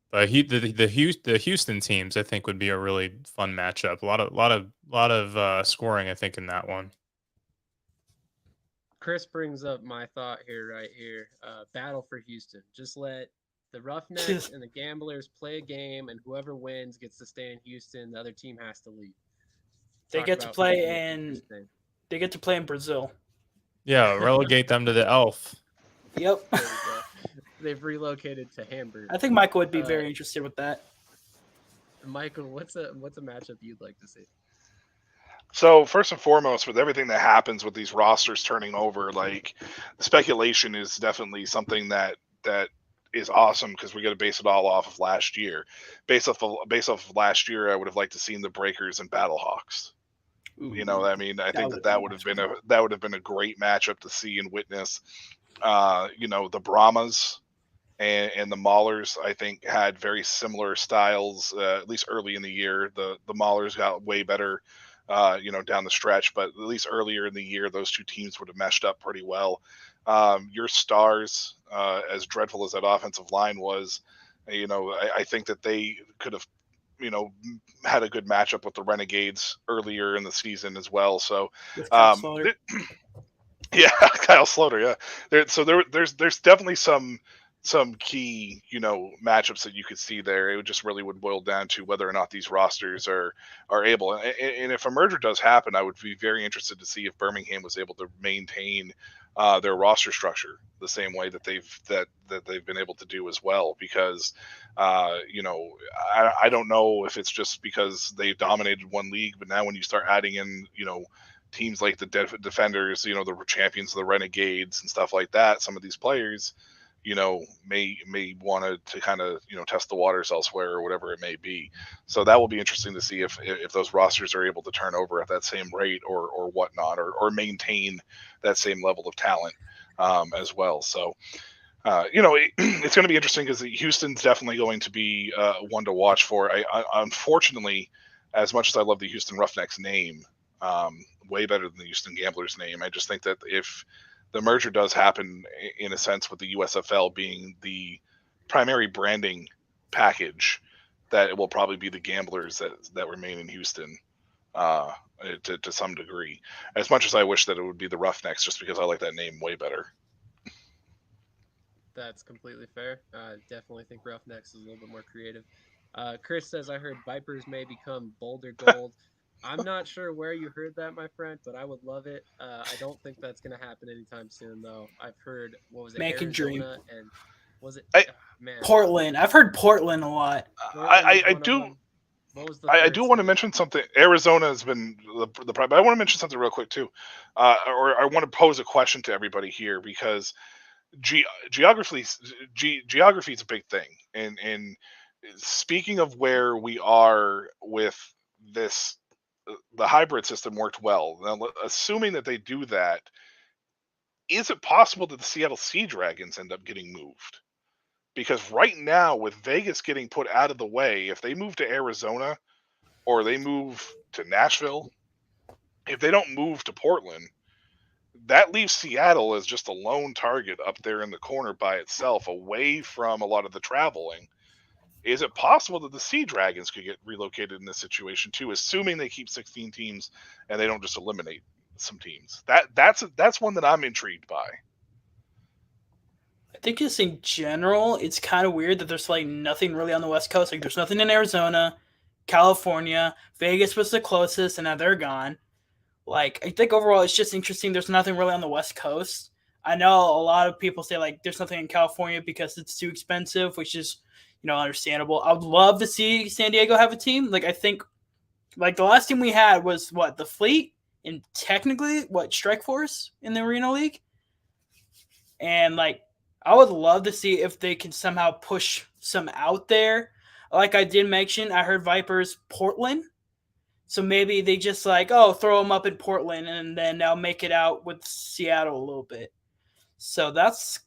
But the Houston teams, I think, would be a really fun matchup. A lot of scoring, I think, in that one. Chris brings up my thought right here. Battle for Houston. Just let the Roughnecks and the Gamblers play a game, and whoever wins gets to stay in Houston. The other team has to leave. They get to play in Brazil. Yeah, relegate them to the Elf. Yep. They've relocated to Hamburg. I think Michael would be very interested with that. Michael, what's a matchup you'd like to see? So first and foremost, with everything that happens with these rosters turning over, like speculation is definitely something that is awesome because we got to base it all off of last year. Based off of last year, I would have liked to seen the Breakers and Battlehawks. You know, I mean, I think that would have been a great matchup to see and witness. The Brahmas and the Maulers, I think, had very similar styles, at least early in the year. The Maulers got way better, down the stretch, but at least earlier in the year, those two teams would have meshed up pretty well. Your Stars, as dreadful as that offensive line was, I think that they could have, had a good matchup with the Renegades earlier in the season as well. So, With Kyle um, Slaughter. yeah, Kyle Sloter. Yeah, there's definitely some key matchups that you could see there. It would just really would boil down to whether or not these rosters are able. And if a merger does happen, I would be very interested to see if Birmingham was able to maintain their roster structure the same way that they've been able to do as well. Because I don't know if it's just because they dominated one league, but now when you start adding in teams like the Defenders, the champions of the Renegades and stuff like that, some of these players, may want to kind of test the waters elsewhere or whatever it may be. So that will be interesting to see if those rosters are able to turn over at that same rate or whatnot, or maintain that same level of talent as well. So it's going to be interesting because Houston's definitely going to be one to watch for. I unfortunately, as much as I love the Houston Roughnecks name, way better than the Houston Gamblers name, I just think that if the merger does happen, in a sense, with the USFL being the primary branding package, that it will probably be the Gamblers that remain in Houston to some degree. As much as I wish that it would be the Roughnecks, just because I like that name way better. That's completely fair. Definitely think Roughnecks is a little bit more creative. Chris says, I heard Vipers may become Boulder Gold. I'm not sure where you heard that, my friend, but I would love it. I don't think that's going to happen anytime soon, though. I've heard, what was it, Man can dream. Arizona, and was it, man, Portland. I've heard Portland a lot. Portland is I one of do. them. What was the I third do want to state? mention something. Arizona has been the prime, but I want to mention something real quick too, or I want to pose a question to everybody here because geography geography is a big thing, and speaking of where we are with this, the hybrid system worked well. Now, assuming that they do that, is it possible that the Seattle Sea Dragons end up getting moved? Because right now, with Vegas getting put out of the way, if they move to Arizona or they move to Nashville, if they don't move to Portland, that leaves Seattle as just a lone target up there in the corner by itself, away from a lot of the traveling. Is it possible that the Sea Dragons could get relocated in this situation too, assuming they keep 16 teams and they don't just eliminate some teams? That's one that I'm intrigued by. I think just in general, it's kind of weird that there's like nothing really on the West Coast. Like there's nothing in Arizona, California, Vegas was the closest, and now they're gone. Like I think overall, it's just interesting. There's nothing really on the West Coast. I know a lot of people say like there's nothing in California because it's too expensive, which is understandable. I would love to see San Diego have a team. Like I think like the last team we had was what the Fleet and technically what Strike Force in the Arena League, and like I would love to see if they can somehow push some out there. Like I did mention, I heard Vipers Portland. So maybe they just like, throw them up in Portland and then they'll make it out with Seattle a little bit. So that's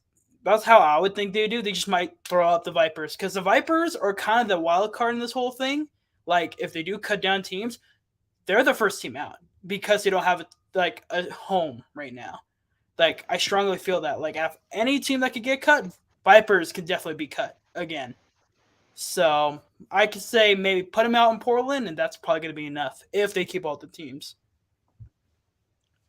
how I would think they do. They just might throw up the Vipers because the Vipers are kind of the wild card in this whole thing. Like if they do cut down teams, they're the first team out because they don't have a home right now. Like I strongly feel that like if any team that could get cut, Vipers could definitely be cut again. So I could say maybe put them out in Portland, and that's probably going to be enough if they keep all the teams.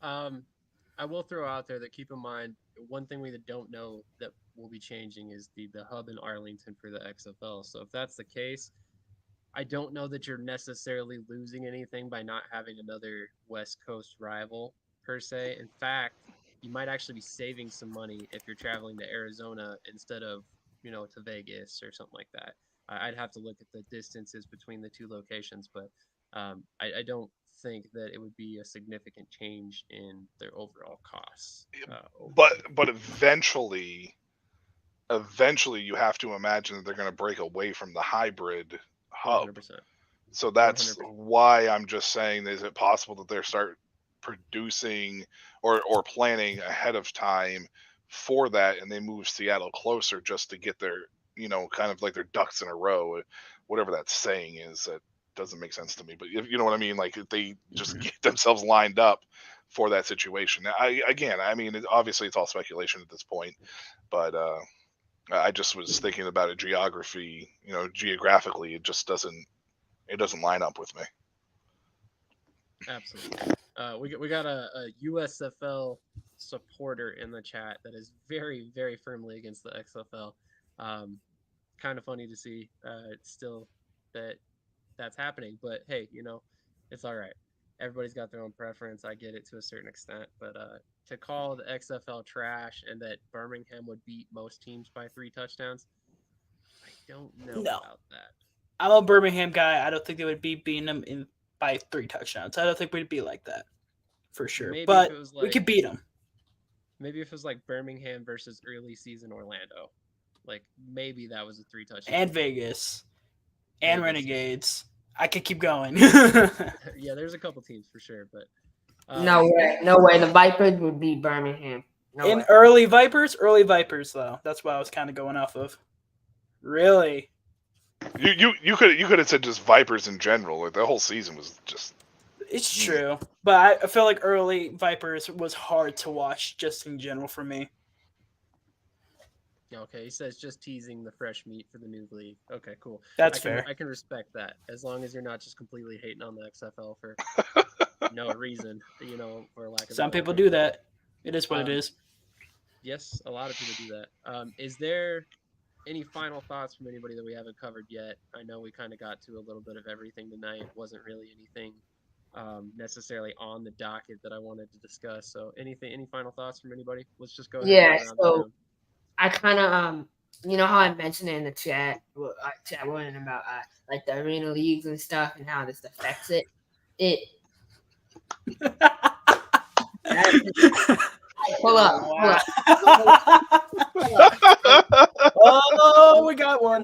I will throw out there that keep in mind one thing we don't know that will be changing is the hub in Arlington for the XFL. So if that's the case, I don't know that you're necessarily losing anything by not having another West Coast rival per se. In fact, you might actually be saving some money if you're traveling to Arizona instead of to Vegas or something like that. I'd have to look at the distances between the two locations, but I don't think that it would be a significant change in their overall costs. But eventually you have to imagine that they're going to break away from the hybrid hub. 100%. So that's 100%. why I'm just saying, is it possible that they start producing or planning ahead of time for that, and they move Seattle closer just to get their, kind of like their ducks in a row, whatever that saying is. That doesn't make sense to me, but you know what I mean? Like, if they just get themselves lined up for that situation. Now, obviously it's all speculation at this point, but I just was thinking about it geographically, it just doesn't line up with me. Absolutely. We got a USFL supporter in the chat that is very, very firmly against the XFL. Kind of funny to see still that's happening, but hey, it's all right. Everybody's got their own preference. I get it to a certain extent, but to call the XFL trash and that Birmingham would beat most teams by 3 touchdowns, I don't know about that. I'm a Birmingham guy. I don't think they would be beating them by 3 touchdowns. I don't think we'd be like that for sure. Maybe but we could beat them. Maybe if it was like Birmingham versus early season Orlando, like maybe that was a 3 touchdown. And Vegas, and Renegades. I could keep going. Yeah, there's a couple teams for sure, but no way. The Vipers would beat Birmingham. Early Vipers though. That's what I was kind of going off of. Really. You could have said just Vipers in general. Like, the whole season was just. It's true, but I feel like early Vipers was hard to watch just in general for me. Okay, he says just teasing the fresh meat for the new league. Okay, cool. That's fair. I can respect that, as long as you're not just completely hating on the XFL for no reason, for lack of. Some people do that. It is what it is. Yes, a lot of people do that. Is there any final thoughts from anybody that we haven't covered yet? I know we kind of got to a little bit of everything tonight. Wasn't really anything necessarily on the docket that I wanted to discuss. So any final thoughts from anybody? Let's just go ahead. Yeah, so I kind of how I mentioned it in the chat went about like the arena leagues and stuff and how this affects it. Pull up. Oh, we got one.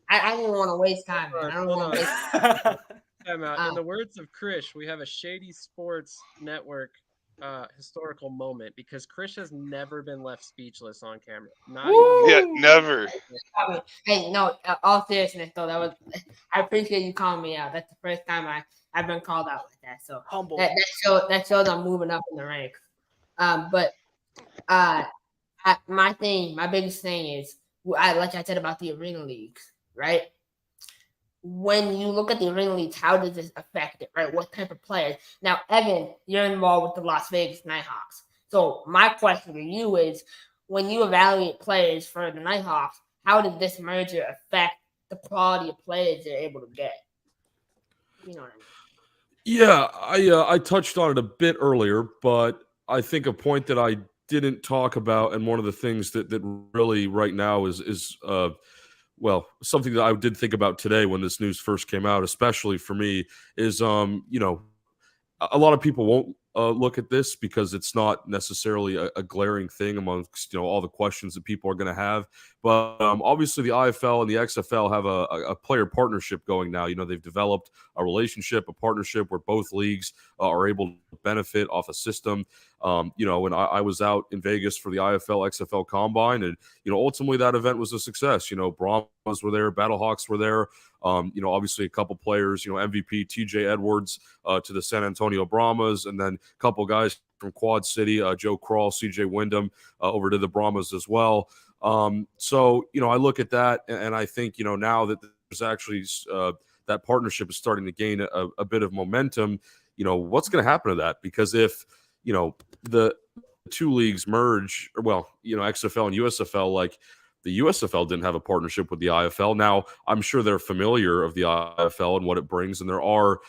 I don't want to waste time, man. I don't want to waste time. In the words of Krish, we have a Shady Sports Network historical moment, because Krish has never been left speechless on camera. Never. Hey, no, all seriousness though, I appreciate you calling me out. That's the first time I've been called out like that. So humble. That shows I'm moving up in the ranks. But my biggest thing is, like I said about the arena leagues, right? When you look at the arena leagues, how does this affect it, right? What type of players? Now, Evan, you're involved with the Las Vegas Nighthawks. So my question to you is, when you evaluate players for the Nighthawks, how did this merger affect the quality of players you're able to get? You know what I mean? Yeah, I touched on it a bit earlier, but I think a point that I didn't talk about, and one of the things that really right now is something that I did think about today when this news first came out, especially for me, is a lot of people won't look at this because it's not necessarily a glaring thing amongst all the questions that people are going to have. But obviously the IFL and the XFL have a player partnership going now. They've developed a relationship, a partnership where both leagues are able to benefit off a system. When I was out in Vegas for the IFL XFL Combine, and ultimately that event was a success. Brahmas were there, Battlehawks were there. Obviously a couple players, MVP TJ Edwards to the San Antonio Brahmas, and then a couple guys from Quad City, Joe Crawl, CJ Wyndham over to the Brahmas as well. So I look at that and I think, now that there's actually that partnership is starting to gain a bit of momentum, what's going to happen to that? Because if, the two leagues merge, XFL and USFL, like the USFL didn't have a partnership with the IFL. Now, I'm sure they're familiar of the IFL and what it brings. And there are,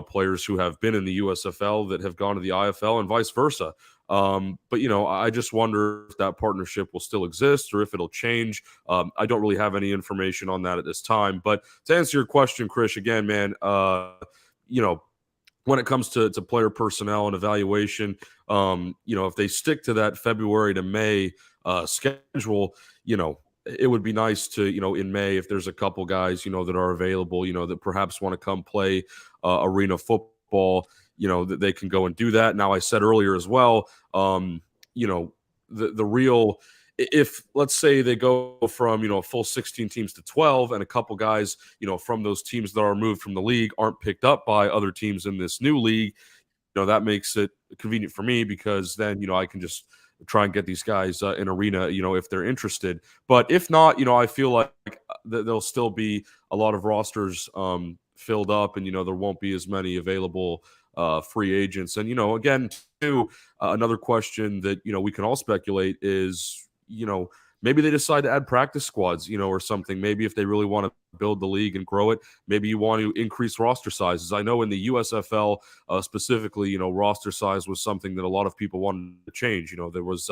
players who have been in the USFL that have gone to the IFL and vice versa. But I just wonder if that partnership will still exist or if it'll change. I don't really have any information on that at this time. But to answer your question, Chris, again, man, when it comes to player personnel and evaluation, if they stick to that February to May schedule, it would be nice to, in May, if there's a couple guys, that are available, that perhaps want to come play arena football, that they can go and do that. Now, I said earlier as well, the real, if let's say they go from a full 16 teams to 12, and a couple guys from those teams that are removed from the league aren't picked up by other teams in this new league, that makes it convenient for me, because then I can just try and get these guys in arena if they're interested. But if not, I feel like there'll still be a lot of rosters filled up, and there won't be as many available free agents. And again, too, another question that we can all speculate is maybe they decide to add practice squads, or something. Maybe if they really want to build the league and grow it, maybe you want to increase roster sizes. I know in the USFL specifically, roster size was something that a lot of people wanted to change. There was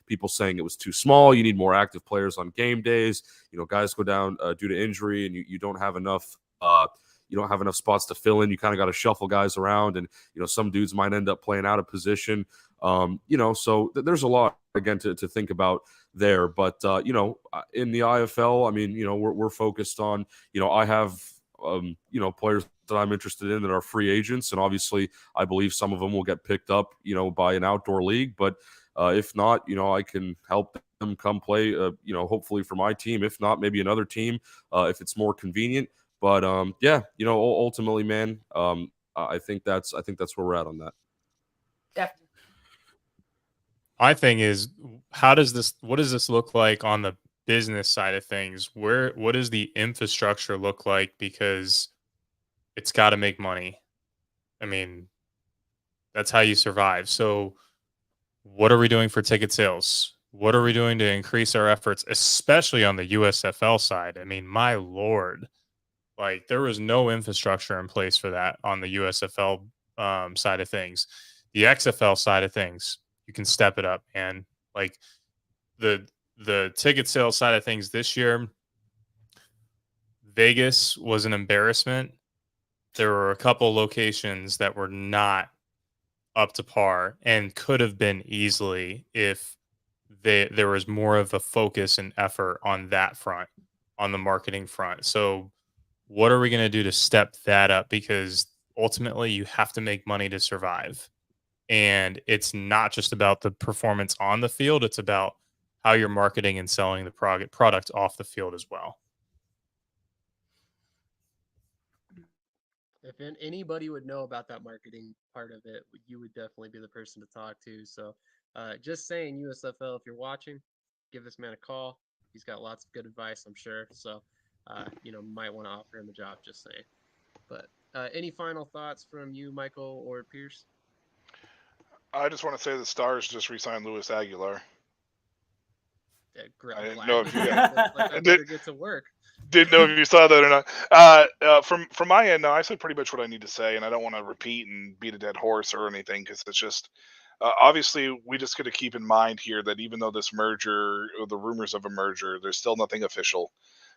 people saying it was too small. You need more active players on game days. Guys go down due to injury, and you don't have enough. You don't have enough spots to fill in. You kind of got to shuffle guys around, and some dudes might end up playing out of position. So there's a lot again to think about there. But in the IFL, I mean, we're focused on. I have players that I'm interested in that are free agents, and obviously, I believe some of them will get picked up, by an outdoor league. But if not, I can help them come play. Hopefully for my team. If not, maybe another team if it's more convenient. But ultimately, man, I think that's where we're at on that. Definitely. My thing is, what does this look like on the business side of things? What does the infrastructure look like? Because it's got to make money. I mean, that's how you survive. So what are we doing for ticket sales? What are we doing to increase our efforts, especially on the USFL side? I mean, my Lord. Like, there was no infrastructure in place for that on the USFL side of things. The XFL side of things, you can step it up, man. Like, the ticket sales side of things this year, Vegas was an embarrassment. There were a couple locations that were not up to par and could have been easily if there was more of a focus and effort on that front, on the marketing front. So what are we going to do to step that up? Because ultimately you have to make money to survive. And it's not just about the performance on the field. It's about how you're marketing and selling the product off the field as well. If anybody would know about that marketing part of it, you would definitely be the person to talk to. So just saying, USFL, if you're watching, give this man a call. He's got lots of good advice, I'm sure. So, might want to offer him a job, just saying. But any final thoughts from you, Michael or Pierce? I just want to say the Stars just re-signed Luis Aguilar. I didn't know if you I better get to work. Didn't know if you saw that or not. From my end, no, I said pretty much what I need to say, and I don't want to repeat and beat a dead horse or anything, because it's just obviously we just got to keep in mind here that even though this merger, or the rumors of a merger, there's still nothing official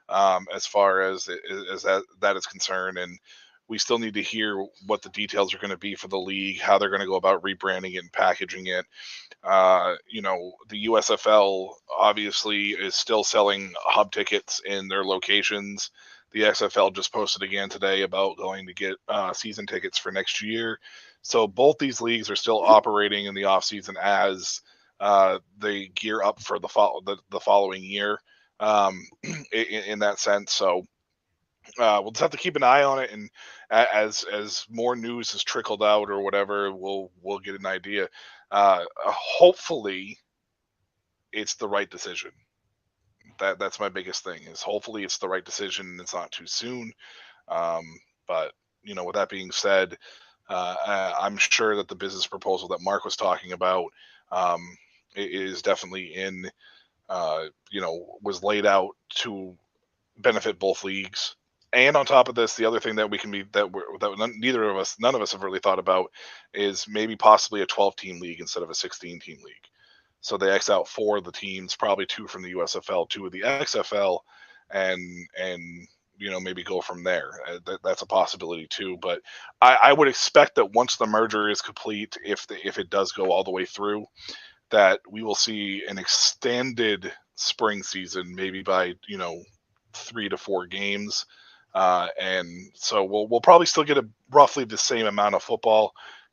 as far as that is concerned, and we still need to hear what the details are going to be for the league, how they're going to go about rebranding it and packaging it. The USFL obviously is still selling hub tickets in their locations. The XFL just posted again today about going to get season tickets for next year. So both these leagues are still operating in the off season as they gear up for the following year in that sense. So we'll just have to keep an eye on it, and as more news has trickled out or whatever, we'll get an idea. Hopefully, it's the right decision. That's my biggest thing. Is hopefully it's the right decision and it's not too soon. But with that being said, I'm sure that the business proposal that Mark was talking about is definitely was laid out to benefit both leagues. And on top of this, the other thing that none of us have really thought about is maybe possibly a 12-team league instead of a 16-team league. So they X out 4 of the teams, probably 2 from the USFL, 2 of the XFL, and maybe go from there. That's a possibility too. But I would expect that once the merger is complete, if it does go all the way through, that we will see an extended spring season, maybe by 3 to 4 games. And so we'll probably still get roughly the same amount of football.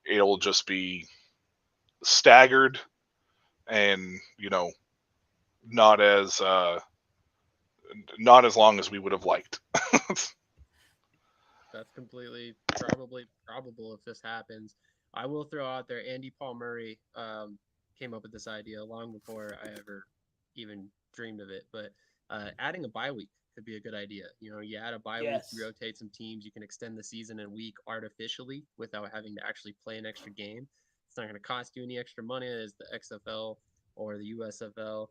It'll just be staggered and not as long as we would have liked. That's completely probable if this happens. I will throw out there, Andy Paul Murray came up with this idea long before I ever even dreamed of it. But adding a bye week could be a good idea. You add a bye week, you rotate some teams, you can extend the season a week artificially without having to actually play an extra game. It's not going to cost you any extra money as the XFL or the USFL.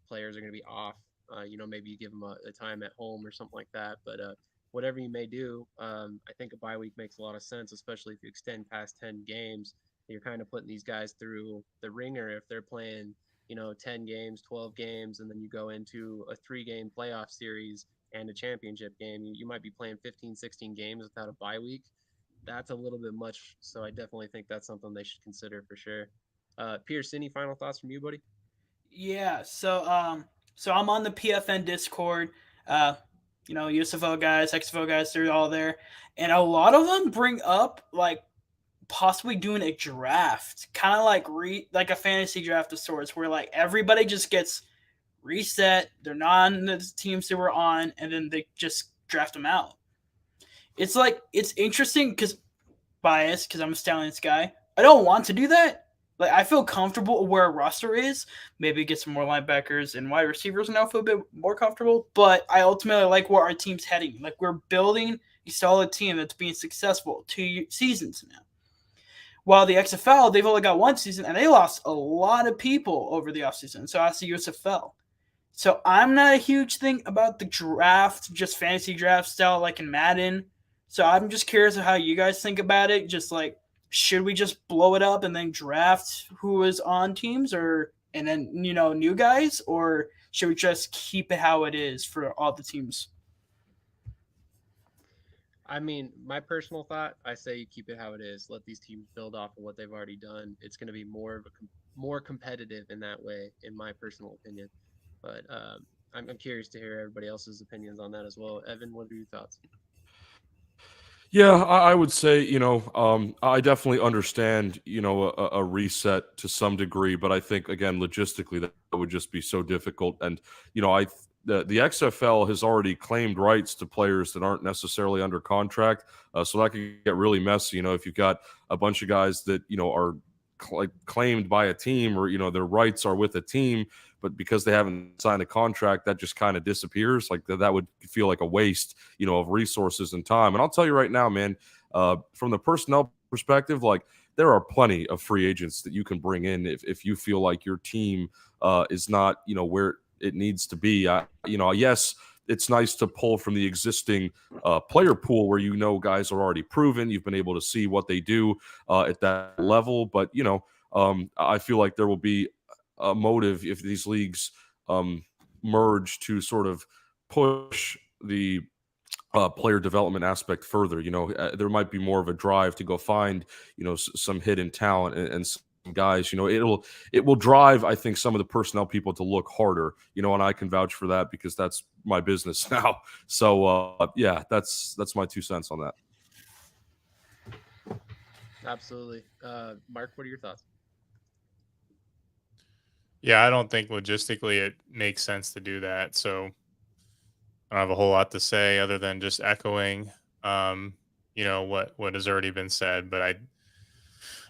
Players are going to be off. Maybe you give them a time at home or something like that. But whatever you may do, I think a bye week makes a lot of sense, especially if you extend past 10 games. You're kind of putting these guys through the ringer if they're playing 10 games, 12 games, and then you go into a 3-game playoff series and a championship game. You might be playing 15, 16 games without a bye week. That's a little bit much, so I definitely think that's something they should consider for sure. Pierce, any final thoughts from you, buddy? Yeah, so I'm on the PFN Discord. USFL guys, XFL guys, they're all there, and a lot of them bring up like possibly doing a draft, kind of like a fantasy draft of sorts, where like everybody just gets reset. They're not on the teams they were on, and then they just draft them out. It's interesting because biased because I'm a Stallions guy. I don't want to do that. Like I feel comfortable where a roster is. Maybe get some more linebackers and wide receivers now. Feel a bit more comfortable, but I ultimately like where our team's heading. Like we're building a solid team that's being successful 2 seasons now. While the XFL, they've only got 1 season, and they lost a lot of people over the offseason. So that's the USFL. So I'm not a huge thing about the draft, just fantasy draft style like in Madden. So I'm just curious of how you guys think about it. Just like, should we just blow it up and then draft who is on teams and then new guys, or should we just keep it how it is for all the teams? I mean, my personal thought, I say you keep it how it is. Let these teams build off of what they've already done. It's going to be more competitive in that way, in my personal opinion. But I'm curious to hear everybody else's opinions on that as well. Evan, what are your thoughts? Yeah, I would say, I definitely understand, a reset to some degree, but I think, again, logistically, that would just be so difficult. And, the XFL has already claimed rights to players that aren't necessarily under contract, so that could get really messy. If you've got a bunch of guys that, are claimed by a team or, their rights are with a team, but because they haven't signed a contract, that just kind of disappears. Like that would feel like a waste, of resources and time. And I'll tell you right now, man, from the personnel perspective, like there are plenty of free agents that you can bring in if you feel like your team is not, where it needs to be. Yes, it's nice to pull from the existing player pool where guys are already proven. You've been able to see what they do at that level. But, I feel like there will be a motive if these leagues merge to sort of push the player development aspect further. There might be more of a drive to go find, some hidden talent and some guys. It will drive, I think, some of the personnel people to look harder. And I can vouch for that because that's my business now. So yeah, that's my 2 cents on that. Absolutely. Mark, what are your thoughts? Yeah, I don't think logistically it makes sense to do that. So I don't have a whole lot to say other than just echoing, what has already been said. But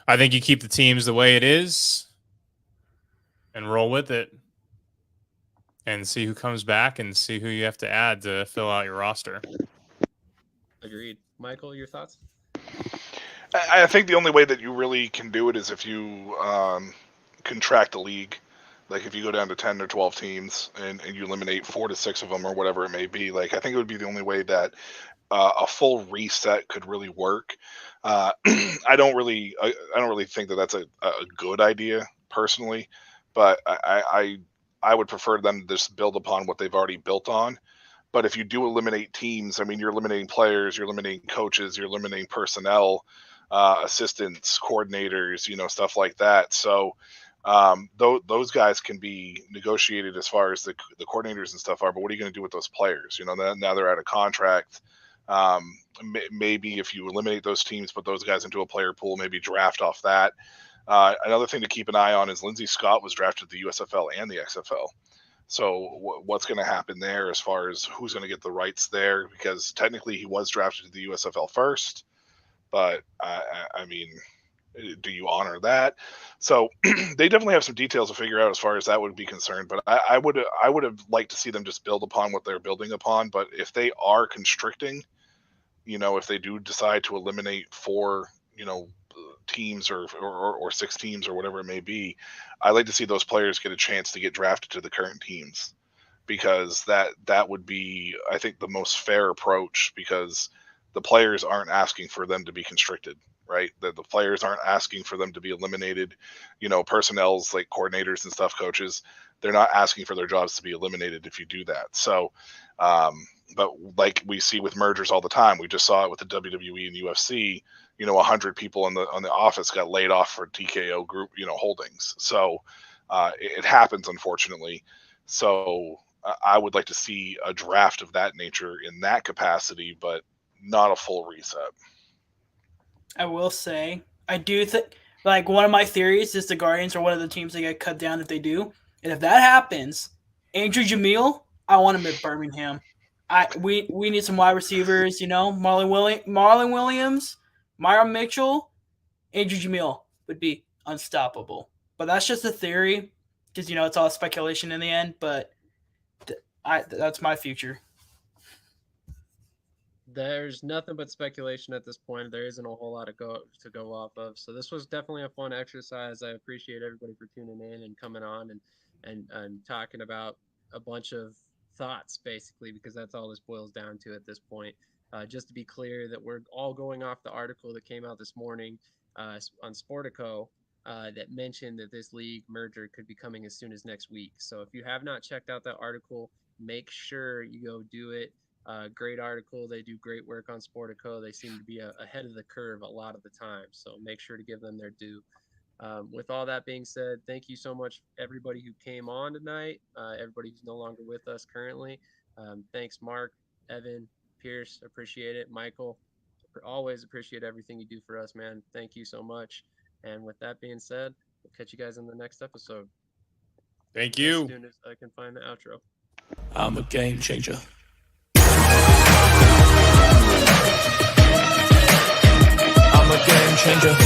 I think you keep the teams the way it is and roll with it and see who comes back and see who you have to add to fill out your roster. Agreed. Michael, your thoughts? I think the only way that you really can do it is if you contract a league. Like if you go down to 10 or 12 teams and you eliminate 4 to 6 of them or whatever it may be, like I think it would be the only way that a full reset could really work. I don't really think that that's a good idea personally, but I would prefer them to just build upon what they've already built on. But if you do eliminate teams, I mean, you're eliminating players, you're eliminating coaches, you're eliminating personnel, assistants, coordinators, stuff like that. So those guys can be negotiated as far as the coordinators and stuff are. But what are you going to do with those players? Now they're out of contract. Maybe if you eliminate those teams, put those guys into a player pool, maybe draft off that. Another thing to keep an eye on is Lindsey Scott was drafted to the USFL and the XFL. So what's going to happen there as far as who's going to get the rights there? Because technically he was drafted to the USFL first, but I mean, do you honor that? So they definitely have some details to figure out as far as that would be concerned. But I would have liked to see them just build upon what they're building upon. But if they are constricting, if they do decide to eliminate 4, teams or 6 teams or whatever it may be, I'd like to see those players get a chance to get drafted to the current teams, because that would be, I think, the most fair approach, because the players aren't asking for them to be constricted, right? The players aren't asking for them to be eliminated. Personnel's like coordinators and stuff, coaches, they're not asking for their jobs to be eliminated if you do that. So, but like we see with mergers all the time, we just saw it with the WWE and UFC. 100 people on the office got laid off for TKO group, holdings. So it happens, unfortunately. So I would like to see a draft of that nature in that capacity, but not a full reset. I will say, I do think, like, one of my theories is the Guardians are one of the teams that get cut down if they do. And if that happens, Andrew Jamil, I want him at Birmingham. We need some wide receivers, Marlon Williams, Myron Mitchell, Andrew Jamil would be unstoppable. But that's just a theory, because, it's all speculation in the end. But that's my future. There's nothing but speculation at this point. There isn't a whole lot to go off of. So this was definitely a fun exercise. I appreciate everybody for tuning in and coming on and talking about a bunch of thoughts, basically, because that's all this boils down to at this point. Just to be clear that we're all going off the article that came out this morning on Sportico that mentioned that this league merger could be coming as soon as next week. So if you have not checked out that article, make sure you go do it. Great article. They do great work on Sportico. They seem to be ahead of the curve a lot of the time. So make sure to give them their due. With all that being said, thank you so much, everybody who came on tonight. Everybody who's no longer with us currently. Thanks, Mark, Evan, Pierce. Appreciate it. Michael, always appreciate everything you do for us, man. Thank you so much. And with that being said, we'll catch you guys in the next episode. Thank you. As soon as I can find the outro. I'm a game changer. I'm a game changer.